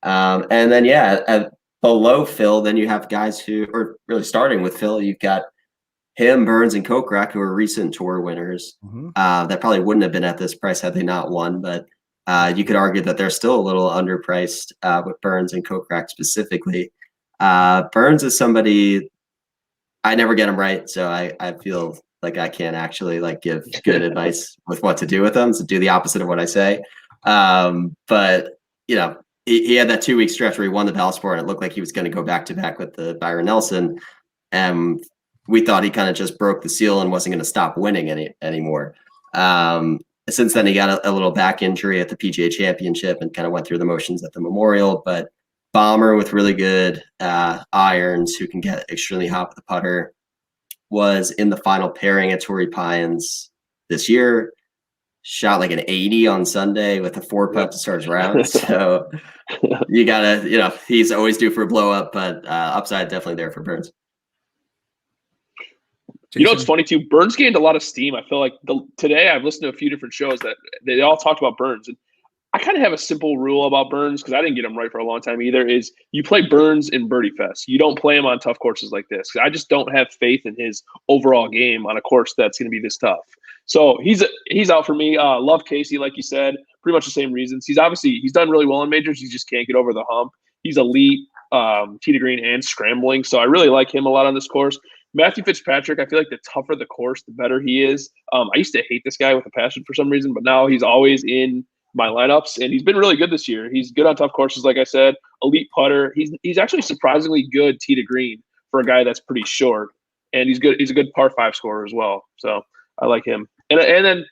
And then, below Phil, then you have guys who are really starting with Phil. You've got him, Burns, and Kokrak, who are recent tour winners that probably wouldn't have been at this price had they not won. But you could argue that they're still a little underpriced with Burns and Kokrak specifically. Burns is somebody I never get him right. So I feel Like I can't actually like give good advice with what to do with them. So do the opposite of what I say. But you know, he had that 2-week stretch where he won the Valspar, and it looked like he was going to go back to back with the Byron Nelson. And we thought he kind of just broke the seal and wasn't going to stop winning anymore. Since then, he got a little back injury at the PGA Championship and kind of went through the motions at the Memorial. But bomber with really good irons who can get extremely hot with the putter was in the final pairing at Torrey Pines this year. Shot like an 80 on Sunday with a 4-putt to start his round. So you gotta, you know, he's always due for a blow up, but upside definitely there for Burns.
You know, it's funny too. Burns gained a lot of steam. I feel like today I've listened to a few different shows that they all talked about Burns, and I kind of have a simple rule about Burns because I didn't get him right for a long time either. Is you play Burns in Birdie Fest. You don't play him on tough courses like this. I just don't have faith in his overall game on a course that's going to be this tough. So he's out for me. Love Casey, like you said, pretty much the same reasons. He's done really well in majors. He just can't get over the hump. He's elite, tee to green and scrambling. So I really like him a lot on this course. Matthew Fitzpatrick, I feel like the tougher the course, the better he is. I used to hate this guy with a passion for some reason, but now he's always in my lineups, and he's been really good this year. He's good on tough courses, like I said. Elite putter. He's actually surprisingly good tee to green for a guy that's pretty short, and he's good. He's a good par 5 scorer as well. So I like him. And then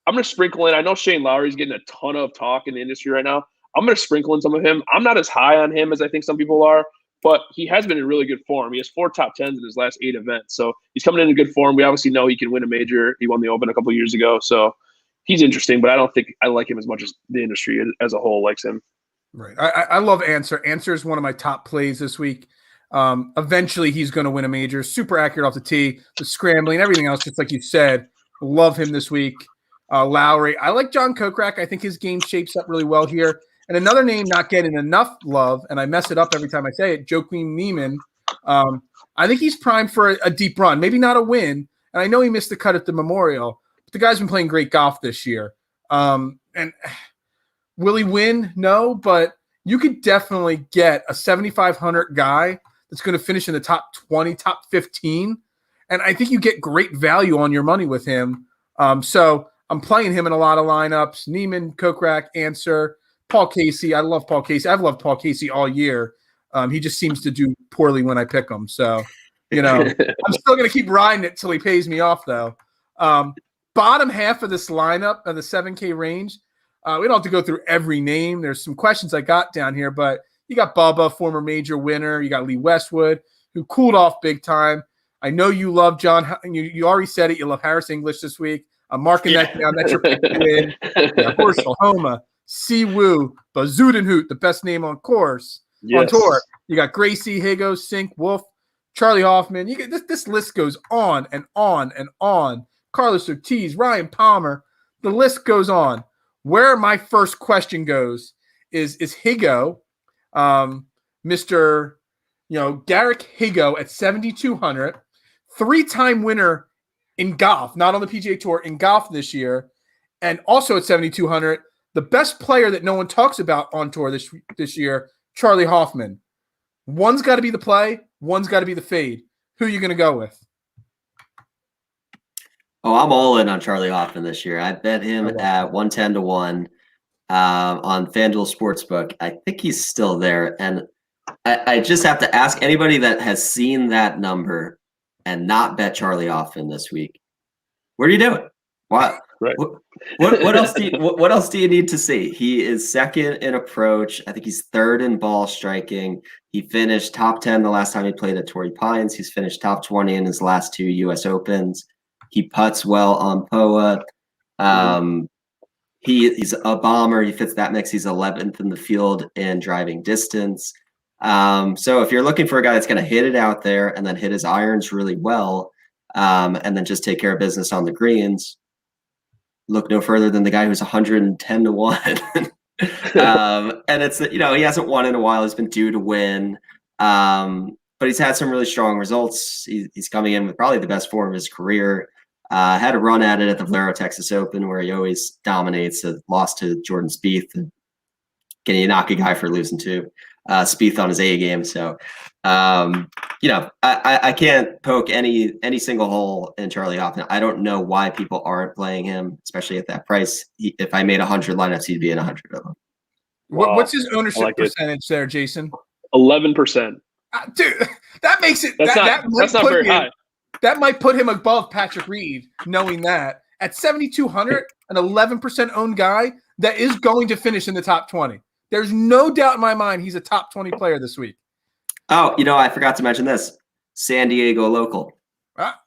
I'm going to sprinkle in. I know Shane Lowry's getting a ton of talk in the industry right now. I'm going to sprinkle in some of him. I'm not as high on him as I think some people are, but he has been in really good form. He has 4 top 10s in his last 8 events. So he's coming in good form. We obviously know he can win a major. He won the Open a couple of years ago. So he's interesting, but I don't think I like him as much as the industry as a whole likes him.
Right. I love Answer. Answer is one of my top plays this week. Eventually he's going to win a major. Super accurate off the tee, the scrambling, everything else, just like you said. Love him this week. Lowry. I like John Kokrak. I think his game shapes up really well here. And another name not getting enough love, and I mess it up every time I say it, Joaquin Niemann. I think he's primed for a deep run. Maybe not a win. And I know he missed the cut at the Memorial, but the guy's been playing great golf this year. And will he win? No, but you could definitely get a 7,500 guy that's going to finish in the top 20, top 15. And I think you get great value on your money with him. So I'm playing him in a lot of lineups. Niemann, Kokrak, Answer, Paul Casey. I love Paul Casey. I've loved Paul Casey all year. He just seems to do poorly when I pick him. So, you know, I'm still going to keep riding it till he pays me off, though. Bottom half of this lineup of the 7K range, we don't have to go through every name. There's some questions I got down here, but you got Bubba, former major winner. You got Lee Westwood, who cooled off big time. I know you love John. You already said it. You love Harris English this week. I'm marking that down. That's your pick to win. Horschel, Homa, Siwoo, Bazudenhout, the best name on course. Yes. On tour. You got Gracie, Higo, Sink, Wolf, Charlie Hoffman. You get this list goes on and on and on. Carlos Ortiz, Ryan Palmer. The list goes on. Where my first question goes is Higo, Mr. Garrick Higo at 7,200, 3-time winner in golf, not on the PGA Tour, in golf this year, and also at 7,200, the best player that no one talks about on tour this year, Charlie Hoffman. One's got to be the play, one's got to be the fade. Who are you going to go with?
Oh, I'm all in on Charlie Hoffman this year. I bet him at 110 to 1 on FanDuel Sportsbook. I think he's still there. And I just have to ask anybody that has seen that number and not bet Charlie Hoffman this week, what are you doing? What?
Right.
What else do you need to see? He is second in approach. I think he's third in ball striking. He finished top 10 the last time he played at Torrey Pines. He's finished top 20 in his last 2 U.S. Opens. He putts well on POA. He's a bomber. He fits that mix. He's 11th in the field in driving distance. So if you're looking for a guy that's going to hit it out there and then hit his irons really well, and then just take care of business on the greens, look no further than the guy who's 110 to 1. And it's, he hasn't won in a while. He's been due to win. But he's had some really strong results. He's coming in with probably the best form of his career. Had a run at it at the Valero Texas Open where he always dominates. Lost to Jordan Spieth. Can you knock a guy for losing too? Spieth on his A game. So, I can't poke any single hole in Charlie Hoffman. I don't know why people aren't playing him, especially at that price. If I made 100 lineups, he'd be in 100 of them.
Wow.
What's his ownership
like
percentage there, Jason?
11%.
Dude, that makes it.
That's not very high.
That might put him above Patrick Reed, knowing that at 7,200, an 11% owned guy that is going to finish in the top 20. There's no doubt in my mind he's a top 20 player this week.
Oh, I forgot to mention this. San Diego local.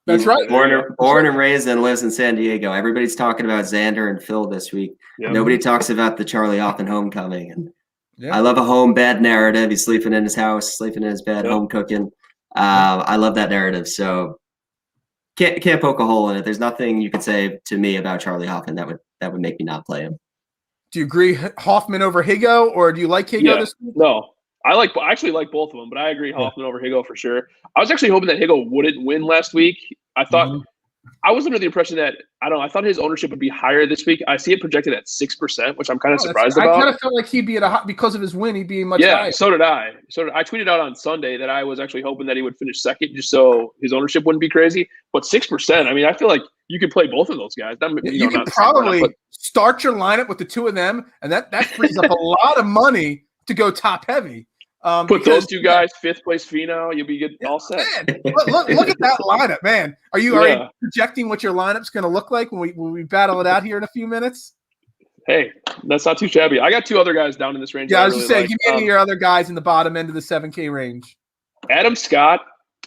That's right.
Born and raised and lives in San Diego. Everybody's talking about Xander and Phil this week. Yep. Nobody talks about the Charlie Hoffman homecoming. And I love a home bed narrative. He's sleeping in his house, sleeping in his bed, home cooking. I love that narrative. So can't poke a hole in it. There's nothing you could say to me about Charlie Hoffman that would make me not play him.
Do you agree Hoffman over Higo, or do you like Higo this week?
No. I actually like both of them, but I agree Hoffman over Higo for sure. I was actually hoping that Higo wouldn't win last week. I thought I was under the impression that I thought his ownership would be higher this week. I see it projected at 6%, which I'm kind of surprised about.
I kind of felt like he'd be because of his win, he'd be much higher.
Yeah, so did I. I tweeted out on Sunday that I was actually hoping that he would finish second, just so his ownership wouldn't be crazy. But 6%, I mean, I feel like you could play both of those guys.
You could probably start your lineup with the two of them, and that frees up a lot of money to go top heavy.
Put those two guys, fifth place Finau, you'll be good, all set.
Man, look at that lineup, man. Are you already projecting what your lineup's going to look like when we battle it out here in a few minutes?
Hey, that's not too shabby. I got two other guys down in this range.
Yeah, I was just saying, give me any of your other guys in the bottom end of the 7K range.
Adam Scott,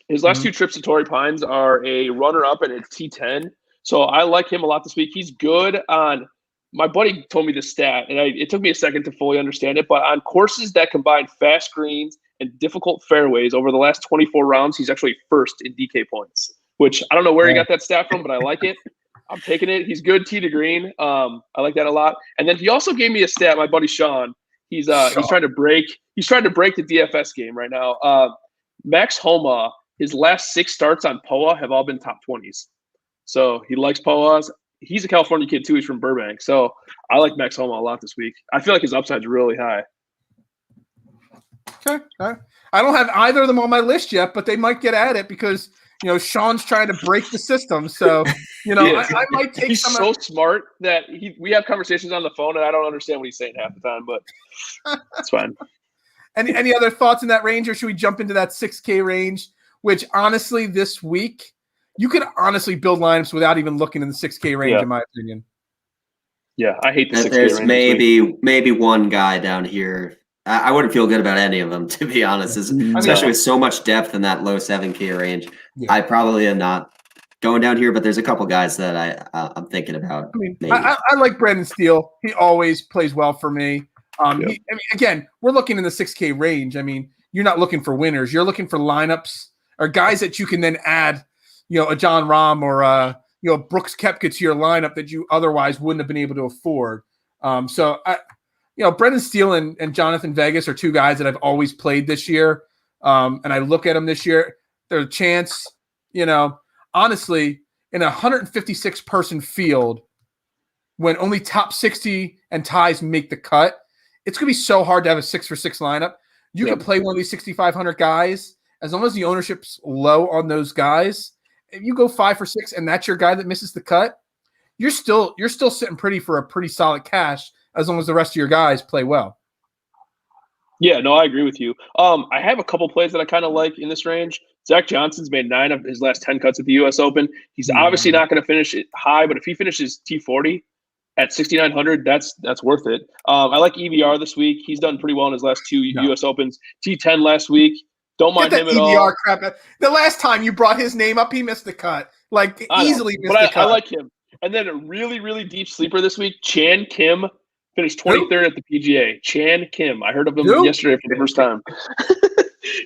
his last two trips to Torrey Pines are a runner-up and a T10. So I like him a lot this week. He's good on – my buddy told me this stat, and it took me a second to fully understand it, but on courses that combine fast greens and difficult fairways over the last 24 rounds, he's actually first in DK points, which I don't know where he got that stat from, but I like it. I'm taking it. He's good tee to green. I like that a lot. And then he also gave me a stat, my buddy Sean. He's trying to break the DFS game right now. Max Homa, his last 6 starts on POA have all been top 20s. So he likes POAs. He's a California kid too. He's from Burbank. So I like Max Homa a lot this week. I feel like his upside's really high.
Okay. I don't have either of them on my list yet, but they might get at it because, Sean's trying to break the system. So, I might take
He's so smart that we have conversations on the phone and I don't understand what he's saying half the time, but it's fine.
Any other thoughts in that range, or should we jump into that 6K range, which honestly this week you could honestly build lineups without even looking in the 6K range, in my opinion.
Yeah, I hate the 6K
range. There's maybe one guy down here. I wouldn't feel good about any of them, to be honest, especially with so much depth in that low 7K range. Yeah. I probably am not going down here, but there's a couple guys that I'm thinking about.
I like Brendan Steele. He always plays well for me. Again, we're looking in the 6K range. You're not looking for winners. You're looking for lineups or guys that you can then add a John Rahm or Brooks Koepka to your lineup that you otherwise wouldn't have been able to afford. Brendan Steele and Jonathan Vegas are two guys that I've always played this year. And I look at them this year, there's a chance, honestly, in a 156-person field, when only top 60 and ties make the cut, it's going to be so hard to have a 6-for-6 lineup. You can play one of these 6,500 guys, as long as the ownership's low on those guys. If you go 5 for 6 and that's your guy that misses the cut, you're still sitting pretty for a pretty solid cash as long as the rest of your guys play well.
Yeah, no, I agree with you. I have a couple plays that I kind of like in this range. Zach Johnson's made 9 of his last 10 cuts at the U.S. Open. He's obviously not going to finish it high, but if he finishes T40 at 6,900, that's worth it. I like EVR this week. He's done pretty well in his last 2 U.S. Opens. T10 last week. Don't mind him at all. Crap.
The last time you brought his name up, he missed the cut. Easily missed the cut.
I like him. And then a really, really deep sleeper this week, Chan Kim, finished 23rd at the PGA. Chan Kim. I heard of him yesterday for the first time.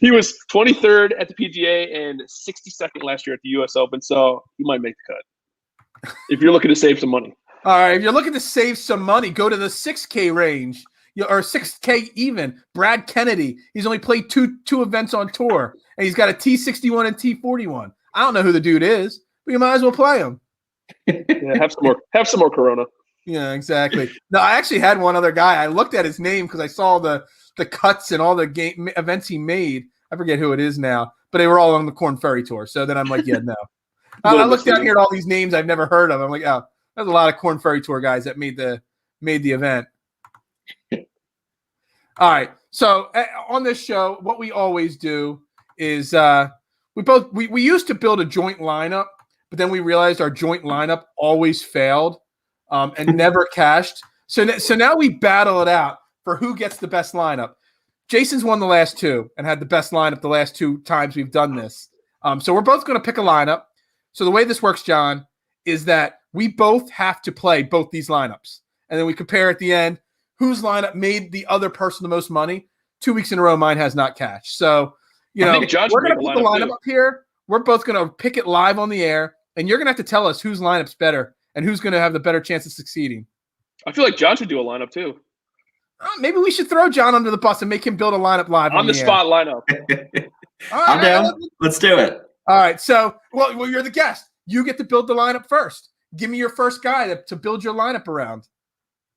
He was 23rd at the PGA and 62nd last year at the U.S. Open, so he might make the cut if you're looking to save some money.
All right, if you're looking to save some money, go to the 6K range. Or 6K even. Brad Kennedy. He's only played two events on tour, and he's got a T61 and T41. I don't know who the dude is, but you might as well play him.
Yeah, have some more Corona.
Yeah, exactly. No, I actually had one other guy. I looked at his name because I saw the the cuts and all the game events he made. I forget who it is now, but they were all on the Corn Ferry Tour. So then I'm like, yeah, no. I looked down here at all these names I've never heard of. I'm like, oh, there's a lot of Corn Ferry Tour guys that made the event. All right. So on this show, what we always do is we used to build a joint lineup, but then we realized our joint lineup always failed and never cashed. So now we battle it out for who gets the best lineup. Jason's won the last two and had the best lineup the last two times we've done this. So we're both going to pick a lineup. So the way this works, John, is that we both have to play both these lineups. And then we compare at the end whose lineup made the other person the most money. 2 weeks in a row, mine has not cashed. So, we're going to put the lineup up here. We're both going to pick it live on the air. And you're going to have to tell us whose lineup's better and who's going to have the better chance of succeeding.
I feel like John should do a lineup too.
Maybe we should throw John under the bus and make him build a lineup live on the
spot lineup.
I'm down. Let's do it.
All right. So, well, you're the guest. You get to build the lineup first. Give me your first guy to build your lineup around.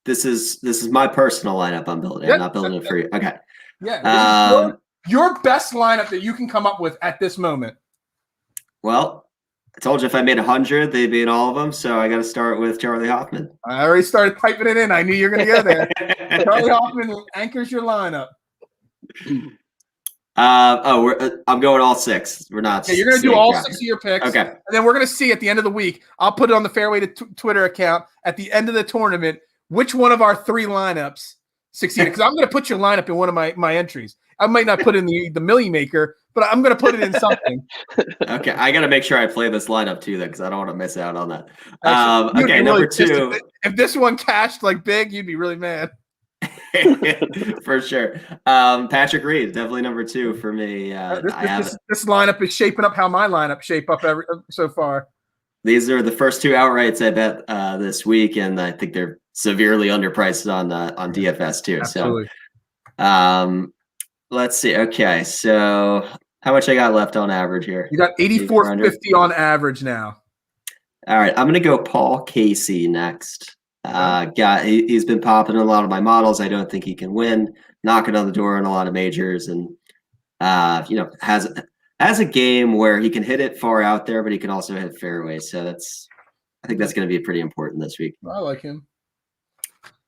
This is my personal lineup I'm building. I'm not building it for you. Okay.
Yeah. Your best lineup that you can come up with at this moment.
Well, I told you if I made 100, they'd be in all of them. So I got to start with Charlie Hoffman.
I already started typing it in. I knew you were going to go there. Charlie Hoffman anchors your lineup.
I'm going all six. We're not.
Yeah, you're going to do all 6 of your picks.
Okay.
And then we're going to see at the end of the week. I'll put it on the Fairway to Twitter account at the end of the tournament which one of our 3 lineups succeeded. Because I'm going to put your lineup in one of my entries. I might not put in the Millie Maker, but I'm going to put it in something.
Okay, I got to make sure I play this lineup too, then, because I don't want to miss out on that.
Okay,
number
really
2.
If this one cashed like big, you'd be really mad.
For sure. Patrick Reed, definitely number 2 for me.
This lineup is shaping up how my lineup shape up so far.
These are the first 2 outrights I bet this week, and I think they're severely underpriced on DFS too.
Absolutely.
So, let's see. Okay, so how much I got left on average here?
You got 84.50 on average now.
All right, I'm gonna go Paul Casey next. He's been popping in a lot of my models. I don't think he can win, knocking on the door in a lot of majors, and has a game where he can hit it far out there, but he can also hit fairways. So I think that's going to be pretty important this week.
I like him.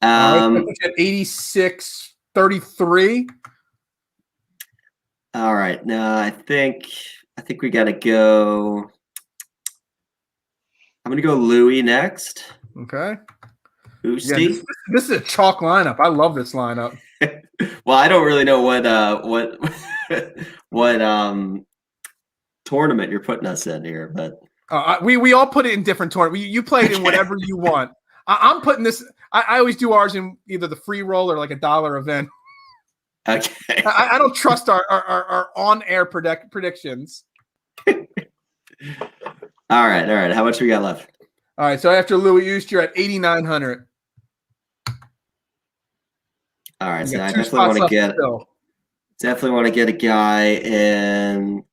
At 86.33.
All right, now I think we got to go. I'm going to go Louis next.
Okay.
Usti.
Yeah, this is a chalk lineup. I love this lineup.
Well, I don't really know what tournament you're putting us in here, but
we all put it in different tournaments. You play it in whatever you want. I'm putting this. I always do ours in either the free roll or like $1 event.
Okay.
I don't trust our on-air predictions.
All right. How much we got left?
All right. So after Louis Oosthuizen, you're at 8,900.
All right. So I definitely want to get a guy in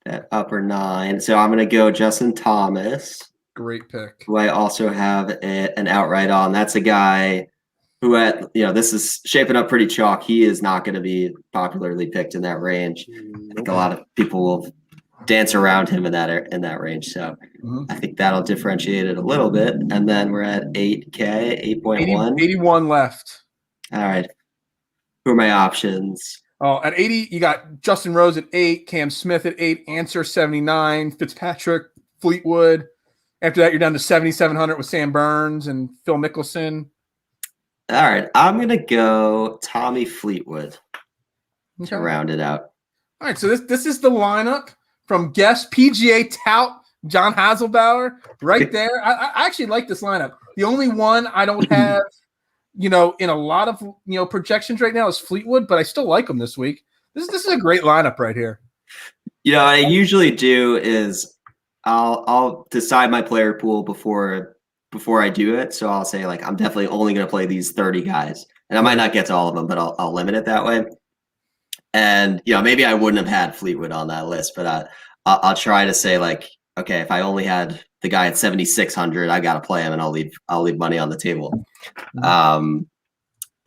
that upper 9. So I'm going to go Justin Thomas.
Great pick.
Who I also have an outright on. That's a guy who this is shaping up pretty chalk. He is not going to be popularly picked in that range. I think a lot of people will dance around him in that range. So I think that'll differentiate it a little bit. And then we're at 8K, 8.1.
81 left.
All right. Who are my options?
Oh, at 80, you got Justin Rose at 8, Cam Smith at 8, Answer 79, Fitzpatrick, Fleetwood. After that, you're down to 7,700 with Sam Burns and Phil Mickelson.
All right. I'm going to go Tommy Fleetwood to round it out.
All right. So this is the lineup from guest PGA tout John Haslbauer right there. I actually like this lineup. The only one I don't have, in a lot of, projections right now is Fleetwood, but I still like them this week. This is a great lineup right here.
What I usually do is I'll decide my player pool before I do it. So I'll say, like, I'm definitely only going to play these 30 guys, and I might not get to all of them, but I'll limit it that way. And, maybe I wouldn't have had Fleetwood on that list, but I'll try to say, like, okay, if I only had the guy at 7,600, I got to play him, and I'll leave money on the table. But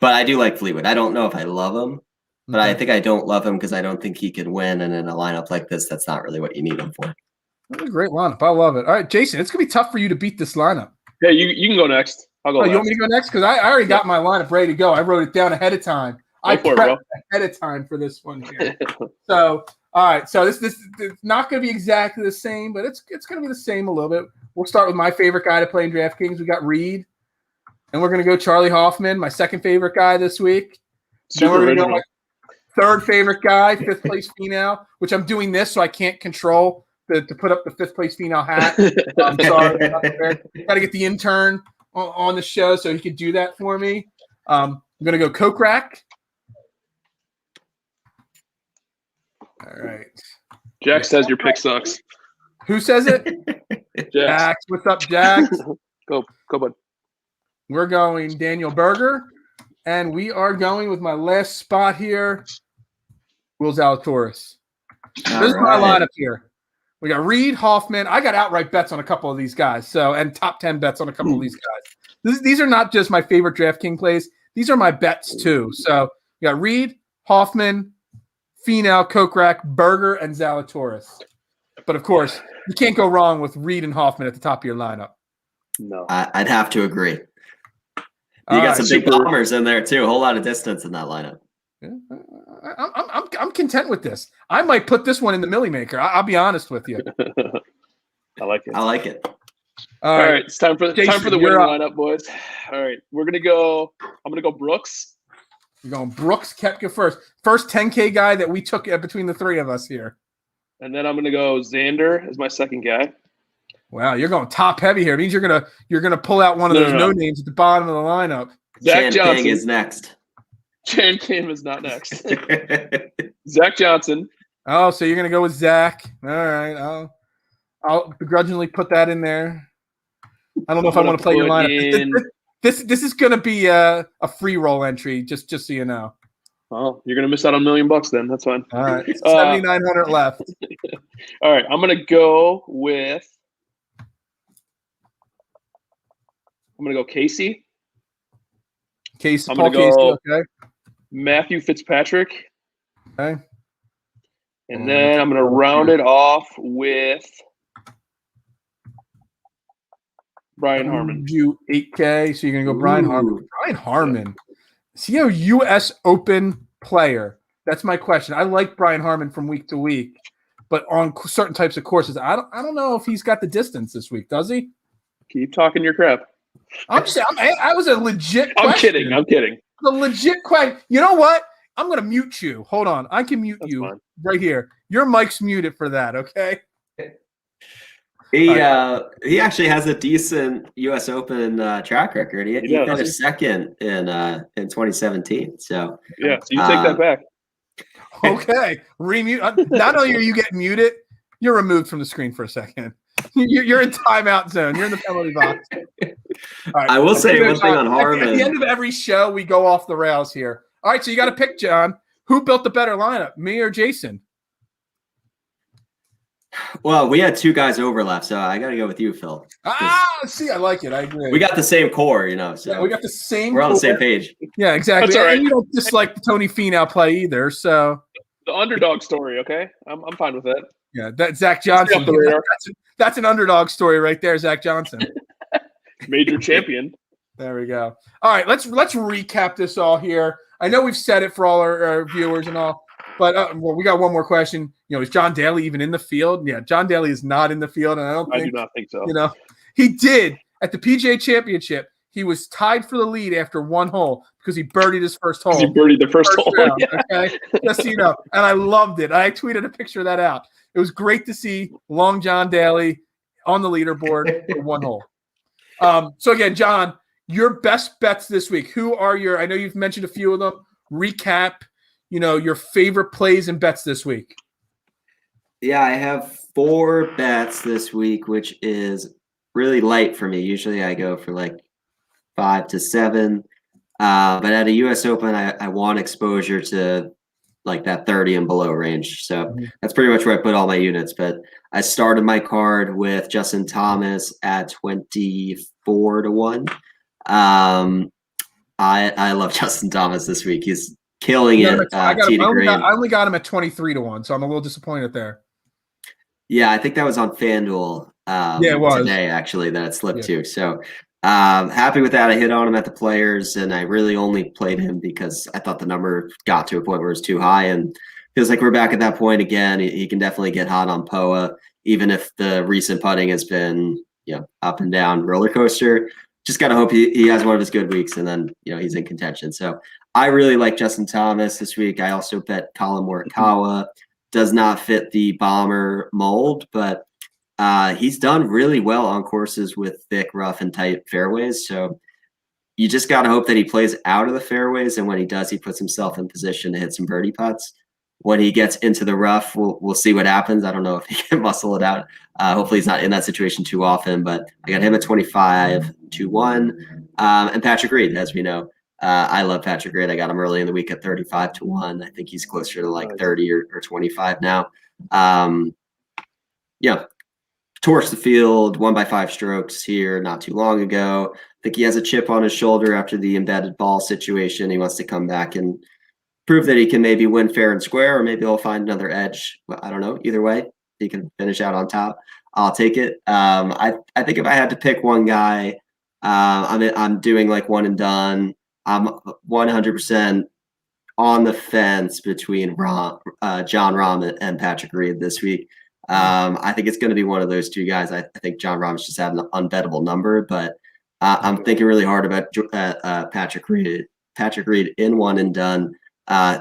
I do like Fleetwood. I don't know if I love him, But I think I don't love him because I don't think he can win. And in a lineup like this, that's not really what you need him for.
That's a great lineup. I love it. All right, Jason, it's going to be tough for you to beat this lineup.
Hey, you can go next. I'll go
Oh,
last.
you want me to go next? Because I already got my lineup ready to go. I wrote it down ahead of time. I prepped ahead of time for this one here. So, all right. So this is not going to be exactly the same, but it's going to be the same a little bit. We'll start with my favorite guy to play in DraftKings. We got Reed, and we're going to go Charlie Hoffman, my second favorite guy this week. Then we're going to go my third favorite guy, fifth place female, which I'm doing this so I can't control to put up the fifth place female hat. I'm sorry. Got to get the intern on the show so he could do that for me. I'm going to go Kokrak. All right.
Jack says your pick sucks.
Who says it? Jax. What's up, Jax?
Go, bud.
We're going Daniel Berger, and we are going with my last spot here, Will Zalatoris. This is my lineup here. We got Reed, Hoffman. I got outright bets on a couple of these guys, and top 10 bets on a couple of these guys. These are not just my favorite DraftKings plays. These are my bets too. So we got Reed, Hoffman, Finau, Kokrak, Berger, and Zalatoris. But of course, you can't go wrong with Reed and Hoffman at the top of your lineup.
No, I'd have to agree. You got some big bombers in there too. A whole lot of distance in that lineup.
Yeah, I'm content with this. I might put this one in the Millie Maker. I'll be honest with you.
I like it.
I like it.
All right, it's time for
Jason,
the winning lineup, boys. All right, we're gonna go. I'm gonna go Brooks.
You're going Brooks, Koepka first. First 10K guy that we took between the three of us here.
And then I'm gonna go Xander as my second guy.
Wow, you're going top heavy here. It means you're gonna pull out one of those no names at the bottom of the lineup.
Zach Johnson
King is next.
Chan Kim is not next. Zach Johnson.
Oh, so you're gonna go with Zach. All right. I'll begrudgingly put that in there. I don't know if I want to play your lineup. This is gonna be a free roll entry, just so you know.
Oh, you're gonna miss out on $1 million then. That's fine.
All right, 7,900 left.
All right, I'm gonna go with. I'm gonna go Casey.
Casey,
I'm
Paul
gonna go
Casey, okay.
Matthew Fitzpatrick.
Okay.
And then I'm gonna round it off with Brian Harman.
You 8K, so you're gonna go Brian Harman. Brian Harman. Is he a U.S. Open player? That's my question. I like Brian Harman from week to week, but on certain types of courses, I don't know if he's got the distance this week. Does he?
Keep talking your crap.
I was a legit question.
I'm kidding.
The legit question. You know what? I'm going to mute you. Hold on. I can mute you right here. Your mic's muted for that, okay?
He actually has a decent U.S. Open track record. He finished second in 2017. So
yeah, so you take that back.
Okay, remute. Not only are you getting muted, you're removed from the screen for a second. You're in timeout zone. You're in the penalty box. All right.
I will say one thing on Harman.
At the end of every show, we go off the rails here. All right, so you got to pick, John. Who built the better lineup, me or Jason?
Well, we had two guys overlap, so I got to go with you, Phil.
See, I like it. I agree.
We got the same core, So
yeah, we got the same.
We're on the same page.
Yeah, exactly.
That's all right.
And you don't dislike the Tony Finau play either, so
the underdog story. Okay, I'm fine with that.
Yeah, that's Zach Johnson. That's an underdog story right there, Zach Johnson.
Major champion.
There we go. All right, let's recap this all here. I know we've said it for all our viewers and all, but we got one more question. Is John Daly even in the field? Yeah, John Daly is not in the field, and I do
not think so.
He did at the PGA Championship. He was tied for the lead after one hole because he birdied his first hole.
He birdied the first hole.
Round, okay, just so you know. And I loved it. I tweeted a picture of that out. It was great to see Long John Daly on the leaderboard for one hole. So again, John, your best bets this week. Who are I know you've mentioned a few of them. Recap, your favorite plays and bets this week.
Yeah, I have 4 bets this week, which is really light for me. Usually I go for like 5 to 7. But at a U.S. Open, I want exposure to like that 30 and below range. So that's pretty much where I put all my units. But I started my card with Justin Thomas at 24 to 1. I love Justin Thomas this week. He's killing it.
I only got him at 23-1, so I'm a little disappointed there.
Yeah, I think that was on FanDuel
it was
today, actually, that it slipped to. So happy with that. I hit on him at the players, and I really only played him because I thought the number got to a point where it was too high. And feels like we're back at that point again. He can definitely get hot on POA, even if the recent putting has been up and down roller coaster. Just got to hope he has one of his good weeks, and then he's in contention. So I really like Justin Thomas this week. I also bet Colin Morikawa. Does not fit the bomber mold, but he's done really well on courses with thick, rough, and tight fairways. So you just got to hope that he plays out of the fairways, and when he does, he puts himself in position to hit some birdie putts. When he gets into the rough, we'll see what happens. I don't know if he can muscle it out. Hopefully he's not in that situation too often, but I got him at 25-1. And Patrick Reed, as we know. I love Patrick Reed. I got him early in the week at 35-1. I think he's closer to like 30 or 25 now. Torched the field, won by 5 strokes here not too long ago. I think he has a chip on his shoulder after the embedded ball situation. He wants to come back and prove that he can maybe win fair and square, or maybe he'll find another edge. I don't know. Either way, he can finish out on top. I'll take it. I think if I had to pick one guy, I'm doing like one and done. I'm 100% on the fence between John Rahm and Patrick Reed this week. I think it's going to be one of those two guys. I think John Rahm's just had an unbettable number, but I'm thinking really hard about Patrick Reed. Patrick Reed in one and done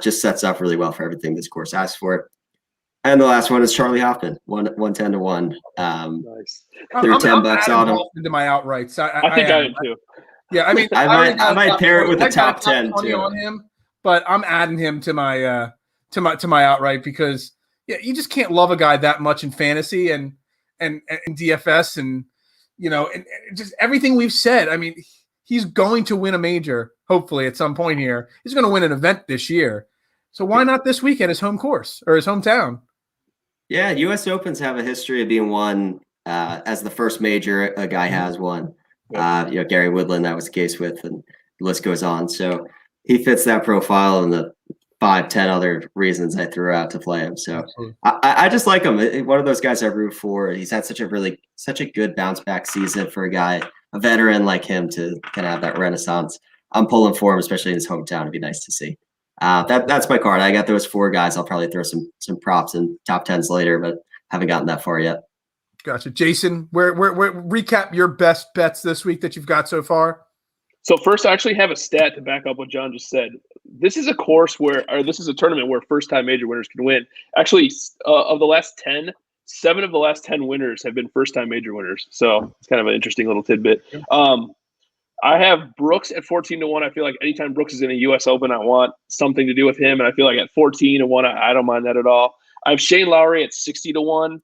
just sets up really well for everything this course asks for it. And the last one is Charlie Hoffman, 110-1.
Nice.
Threw $10 on him.
Into my outrights.
I think I am too.
Yeah, I mean,
I might pair it with the top 10 too.
On him, but I'm adding him to my outright because you just can't love a guy that much in fantasy and DFS and just everything we've said. I mean, he's going to win a major hopefully at some point here. He's going to win an event this year, so why not this week at his home course or his hometown? Yeah,
U.S. Opens have a history of being won as the first major a guy has won. Gary Woodland, that was the case with, and the list goes on. So he fits that profile and the 5-10 other reasons I threw out to play him. So I just like him. One of those guys I root for. He's had such a good bounce back season for a veteran like him to kind of have that renaissance. I'm pulling for him, especially in his hometown. It'd be nice to see. That's my card. I got those 4 guys. I'll probably throw some props and top 10s later, but haven't gotten that far yet.
Gotcha. Jason, where recap your best bets this week that you've got so far?
So first, I actually have a stat to back up what John just said. This is a tournament where first-time major winners can win. Actually, of the last 10, 7 of the last 10 winners have been first-time major winners. So it's kind of an interesting little tidbit. I have Brooks at 14-1. I feel like anytime Brooks is in a U.S. Open, I want something to do with him. And I feel like at 14-1, I don't mind that at all. I have Shane Lowry at 60-1.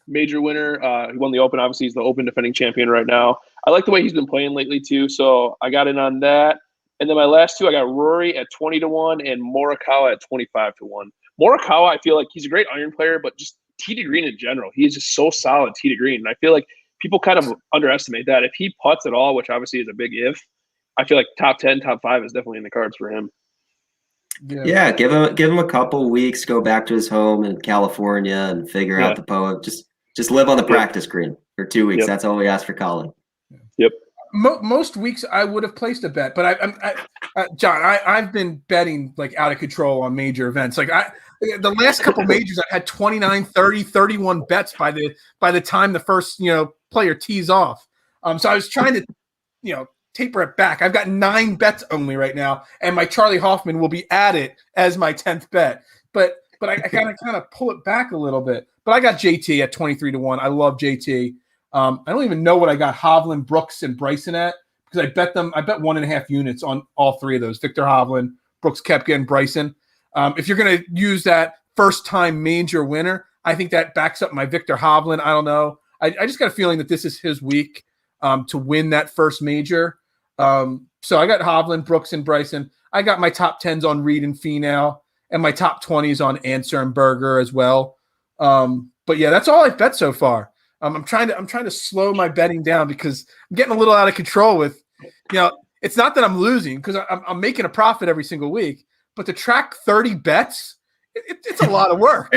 Major winner. He won the Open. Obviously, he's the Open defending champion right now. I like the way he's been playing lately too, so I got in on that. And then my last 2, I got Rory at 20-1 and Morikawa at 25-1. Morikawa, I feel like he's a great iron player, but just tee to green in general, he is just so solid tee to green. And I feel like people kind of underestimate that. If he putts at all, which obviously is a big if, I feel like top 10, top 5 is definitely in the cards for him.
Yeah, give him a couple weeks, go back to his home in California and figure out the POA. Just live on the practice green for 2 weeks. That's all we ask for Colin.
Yep.
Most weeks I would have placed a bet, but John, I've been betting like out of control on major events. Like the last couple majors, I had 29, 30, 31 bets by the time the first player tees off. So I was trying to taper it back. I've got 9 bets only right now, and my Charlie Hoffman will be added as my 10th bet. But I kind of pull it back a little bit. But I got JT at 23-1. I love JT. I don't even know what I got Hovland, Brooks, and Bryson at because I bet 1.5 units on all 3 of those. Victor Hovland, Brooks Koepka, and Bryson. If you're going to use that first-time major winner, I think that backs up my Victor Hovland. I don't know. I just got a feeling that this is his week to win that first major. So I got Hovland, Brooks, and Bryson. I got my top 10s on Reed and Finau, and my top 20s on Answer and Berger as well. But yeah, that's all I've bet so far. I'm trying to slow my betting down because I'm getting a little out of control with, it's not that I'm losing because I'm making a profit every single week, but to track 30 bets, it's a lot of work.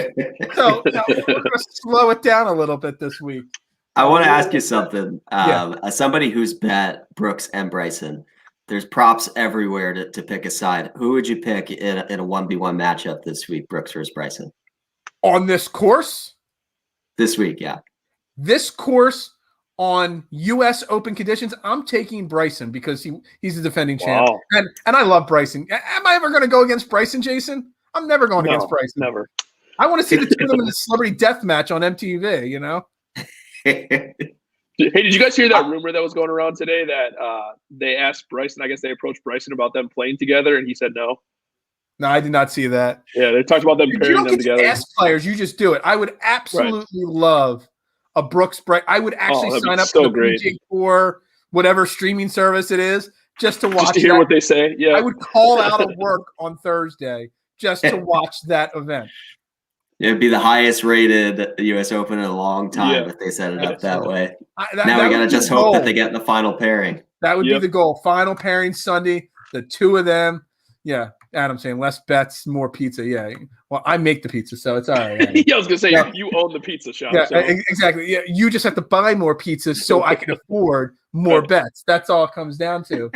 So we're going to slow it down a little bit this week.
I want to ask you something. As somebody who's bet Brooks and Bryson, there's props everywhere to pick a side. Who would you pick in a 1v1 matchup this week, Brooks versus Bryson?
On this course?
This week, yeah.
This course on U.S. Open conditions, I'm taking Bryson because he's the defending champ. And I love Bryson. Am I ever going to go against Bryson, Jason? I'm never going against Bryson.
Never.
I want to see the two of them in the celebrity death match on MTV, you know?
Hey, did you guys hear that rumor that was going around today that they asked Bryson, I guess they approached Bryson about them playing together, and he said no?
No, I did not see that.
Yeah, they talked about them pairing them together.
You don't get to ask players, you just do it. I would absolutely love a Brooks Bryson. I would actually sign up for the PGA Tour, whatever streaming service it is, just to watch
just to hear what they say. Yeah,
I would call out of work on Thursday just to watch that event.
It'd be the highest rated U.S. Open in a long time if they set it up that way. Now we got to just hope that they get in the final pairing.
That would be the goal. Final pairing Sunday, the two of them. Yeah, Adam's saying less bets, more pizza. Yeah, well, I make the pizza, so it's all right.
Yeah, I was going to say, you own the pizza shop.
Yeah,
so.
Exactly. Yeah, you just have to buy more pizzas so I can afford more bets. That's all it comes down to.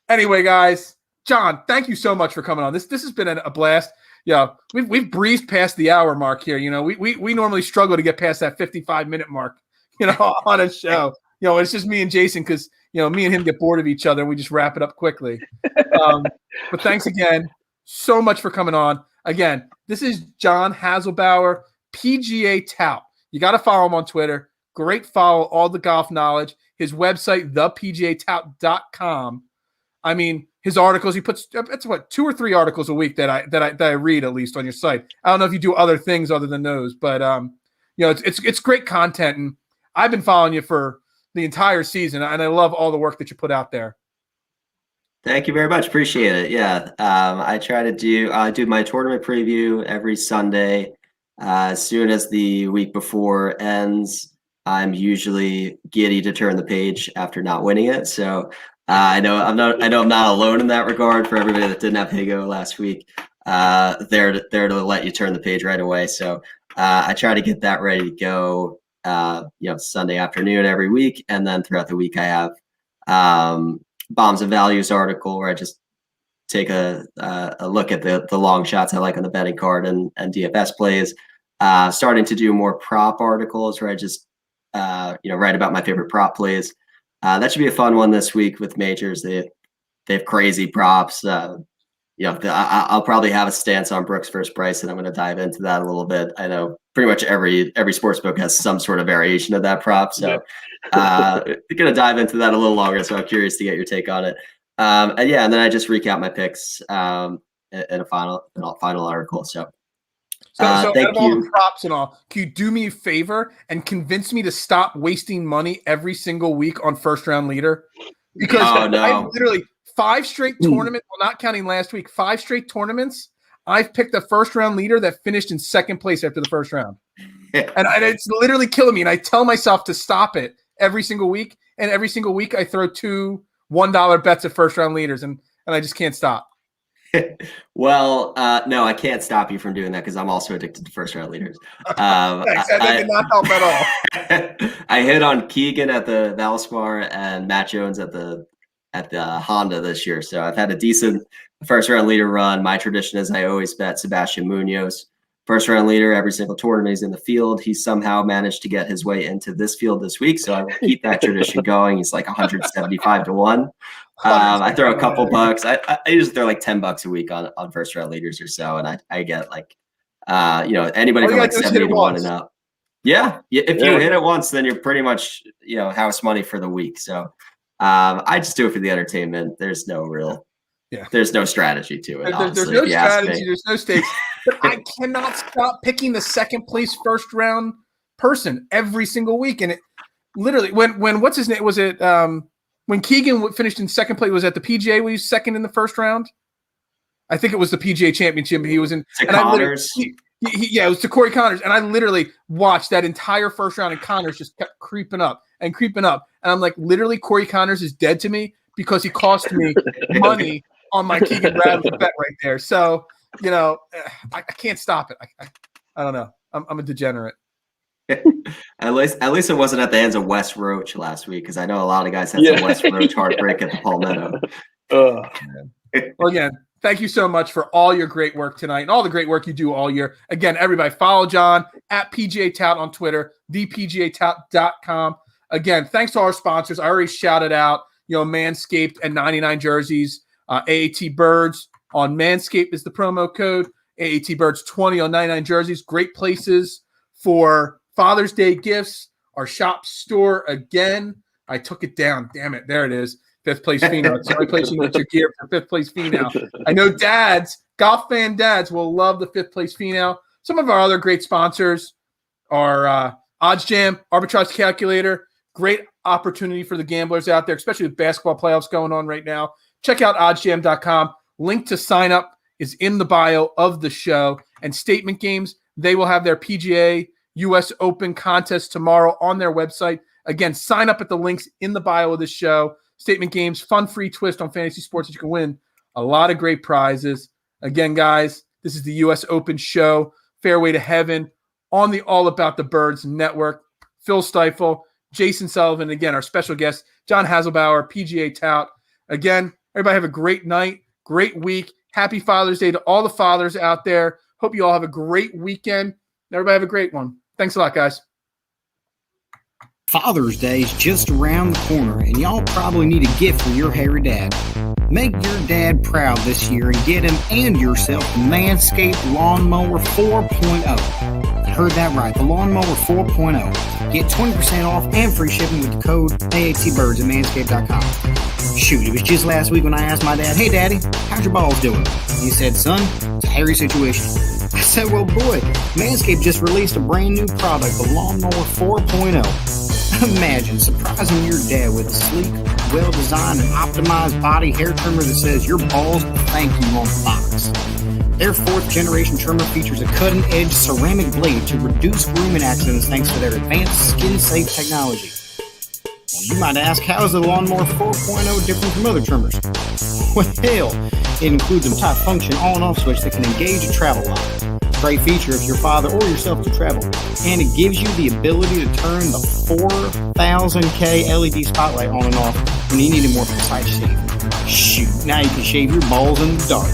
Anyway, guys, John, thank you so much for coming on. This has been a blast. Yeah, we've breezed past the hour mark here. You know, we normally struggle to get past that 55-minute mark, you know, on a show. You know, it's just me and Jason because, you know, me and him get bored of each other and we just wrap it up quickly. But thanks again so much for coming on. Again, this is John Haslbauer, PGA Tout. You got to follow him on Twitter. Great follow, all the golf knowledge. His website, thepgatout.com. I mean, his articles, he puts, that's what, 2 or 3 articles a week that I read at least on your site. I don't know if you do other things other than those, but you know, it's great content, and I've been following you for the entire season, and I love all the work that you put out there.
Thank you very much. Appreciate it. Yeah, I try to do my tournament preview every Sunday. As soon as the week before ends, I'm usually giddy to turn the page after not winning it. So. I know I'm not alone in that regard. For everybody that didn't have Higo last week, there to let you turn the page right away. So I try to get that ready to go. You know, Sunday afternoon every week, and then throughout the week I have Bombs and Values article where I just take a look at the long shots I like on the betting card and DFS plays. Starting to do more prop articles where I just write about my favorite prop plays. That should be a fun one this week with majors. They have crazy props. I'll probably have a stance on Brooks versus Bryson. I'm going to dive into that a little bit. I know pretty much every sports book has some sort of variation of that prop. So going to dive into that a little longer. So I'm curious to get your take on it. And then I just recap my picks in a final article. So
out of all the props and all, can you do me a favor and convince me to stop wasting money every single week on first round leader? Because I literally 5 straight tournaments, well, not counting last week, 5 straight tournaments, I've picked a first round leader that finished in second place after the first round. And it's literally killing me. And I tell myself to stop it every single week. And every single week I throw 2 $1 bets at first round leaders, and I just can't stop.
Well, no, I can't stop you from doing that because I'm also addicted to first round leaders.
Thanks. That did not help at all.
I hit on Keegan at the Valspar and Matt Jones at the Honda this year. So I've had a decent first round leader run. My tradition is I always bet Sebastian Munoz. First round leader every single tournament he's in the field. He somehow managed to get his way into this field this week. So I will keep that tradition going. He's like 175 to 1. I throw a couple bucks. I usually throw like $10 a week on first round leaders or so. And I get like, anybody from like 70 to 1 and up. Yeah. If you hit it once, then you're pretty much, house money for the week. So I just do it for the entertainment. There's no there's no strategy to it.
There's no strategy. There's no stakes. But I cannot stop picking the second place first round person every single week. And it literally, when what's his name? Was it when Keegan finished in second place? Was at the PGA when he was second in the first round? I think it was the PGA Championship. He was in.
To Connors.
It was to Corey Connors. And I literally watched that entire first round, and Connors just kept creeping up. And I'm like, literally, Corey Connors is dead to me because he cost me money on my Keegan Bradley bet right there. So, I can't stop it. I don't know. I'm a degenerate.
At least it wasn't at the hands of Wes Roach last week, because I know a lot of guys had some Wes Roach heartbreak at the Palmetto.
Well, again, thank you so much for all your great work tonight and all the great work you do all year. Again, everybody follow John at PGA Tout on Twitter, thepgatout.com. Again, thanks to our sponsors. I already shouted out, Manscaped and 99 jerseys. AAT Birds on Manscaped is the promo code. AAT Birds 20 on 99 jerseys. Great places for Father's Day gifts. Our shop store again. I took it down. Damn it. There it is. Fifth Place Pheno. It's the only place you can get your gear for Fifth Place Pheno. I know golf fan dads will love the Fifth Place Pheno. Some of our other great sponsors are Odds Jam, Arbitrage Calculator. Great opportunity for the gamblers out there, especially with basketball playoffs going on right now. Check out oddsjam.com. Link to sign up is in the bio of the show. And Statement Games, they will have their PGA US Open contest tomorrow on their website. Again, sign up at the links in the bio of the show. Statement Games, fun free twist on fantasy sports that you can win a lot of great prizes. Again, guys, this is the US Open show, Fairway to Heaven, on the All About the Birds Network. Phil Stifel, Jason Sullivan, again, our special guest, John Haslbauer, PGA Tout. Again, everybody have a great night, great week. Happy Father's Day to all the fathers out there. Hope you all have a great weekend. Everybody have a great one. Thanks a lot, guys.
Father's Day is just around the corner, and y'all probably need a gift for your hairy dad. Make your dad proud this year and get him and yourself the Manscaped Lawnmower 4.0. You heard that right, the Lawnmower 4.0. Get 20% off and free shipping with the code AATBirds at manscaped.com. Shoot, it was just last week when I asked my dad, "Hey, Daddy, how's your balls doing?" He said, "Son, it's a hairy situation." I said, "Well, boy, Manscaped just released a brand new product, the Lawnmower 4.0. Imagine surprising your dad with a sleek, well-designed, and optimized body hair trimmer that says your balls will thank you on the box. Their 4th-generation trimmer features a cutting-edge ceramic blade to reduce grooming accidents thanks to their advanced skin-safe technology. Well, you might ask, how is the Lawnmower 4.0 different from other trimmers? Well, it includes a multi-function on and off switch that can engage a travel light. Great feature if your father or yourself to travel. And it gives you the ability to turn the 4000K LED spotlight on and off when you need a more precise shave. Shoot, now you can shave your balls in the dark.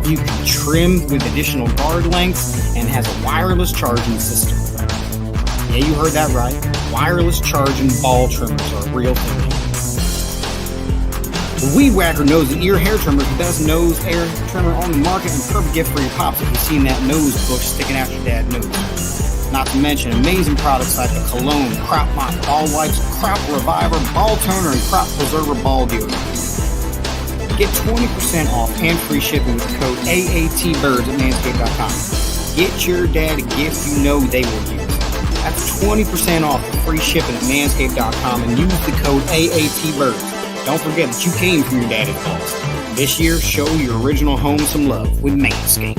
You can trim with additional guard length and has a wireless charging system. Yeah, you heard that right. Wireless charging ball trimmers are a real thing. The Weed Whacker Nose and Ear Hair Trimmer is the best nose hair trimmer on the market and perfect gift for your pops if you've seen that nose bush sticking out your dad's nose. Not to mention amazing products like the Cologne, Crop Mop, Ball Wipes, Crop Reviver, Ball Toner, and Crop Preserver Ball Deodorant. Get 20% off and free shipping with the code AATBirds at manscaped.com. Get your dad a gift you know they will use. That's 20% off for free shipping at manscaped.com and use the code AATBirds. Don't forget that you came from your daddy's balls. This year, show your original home some love with Manscaped.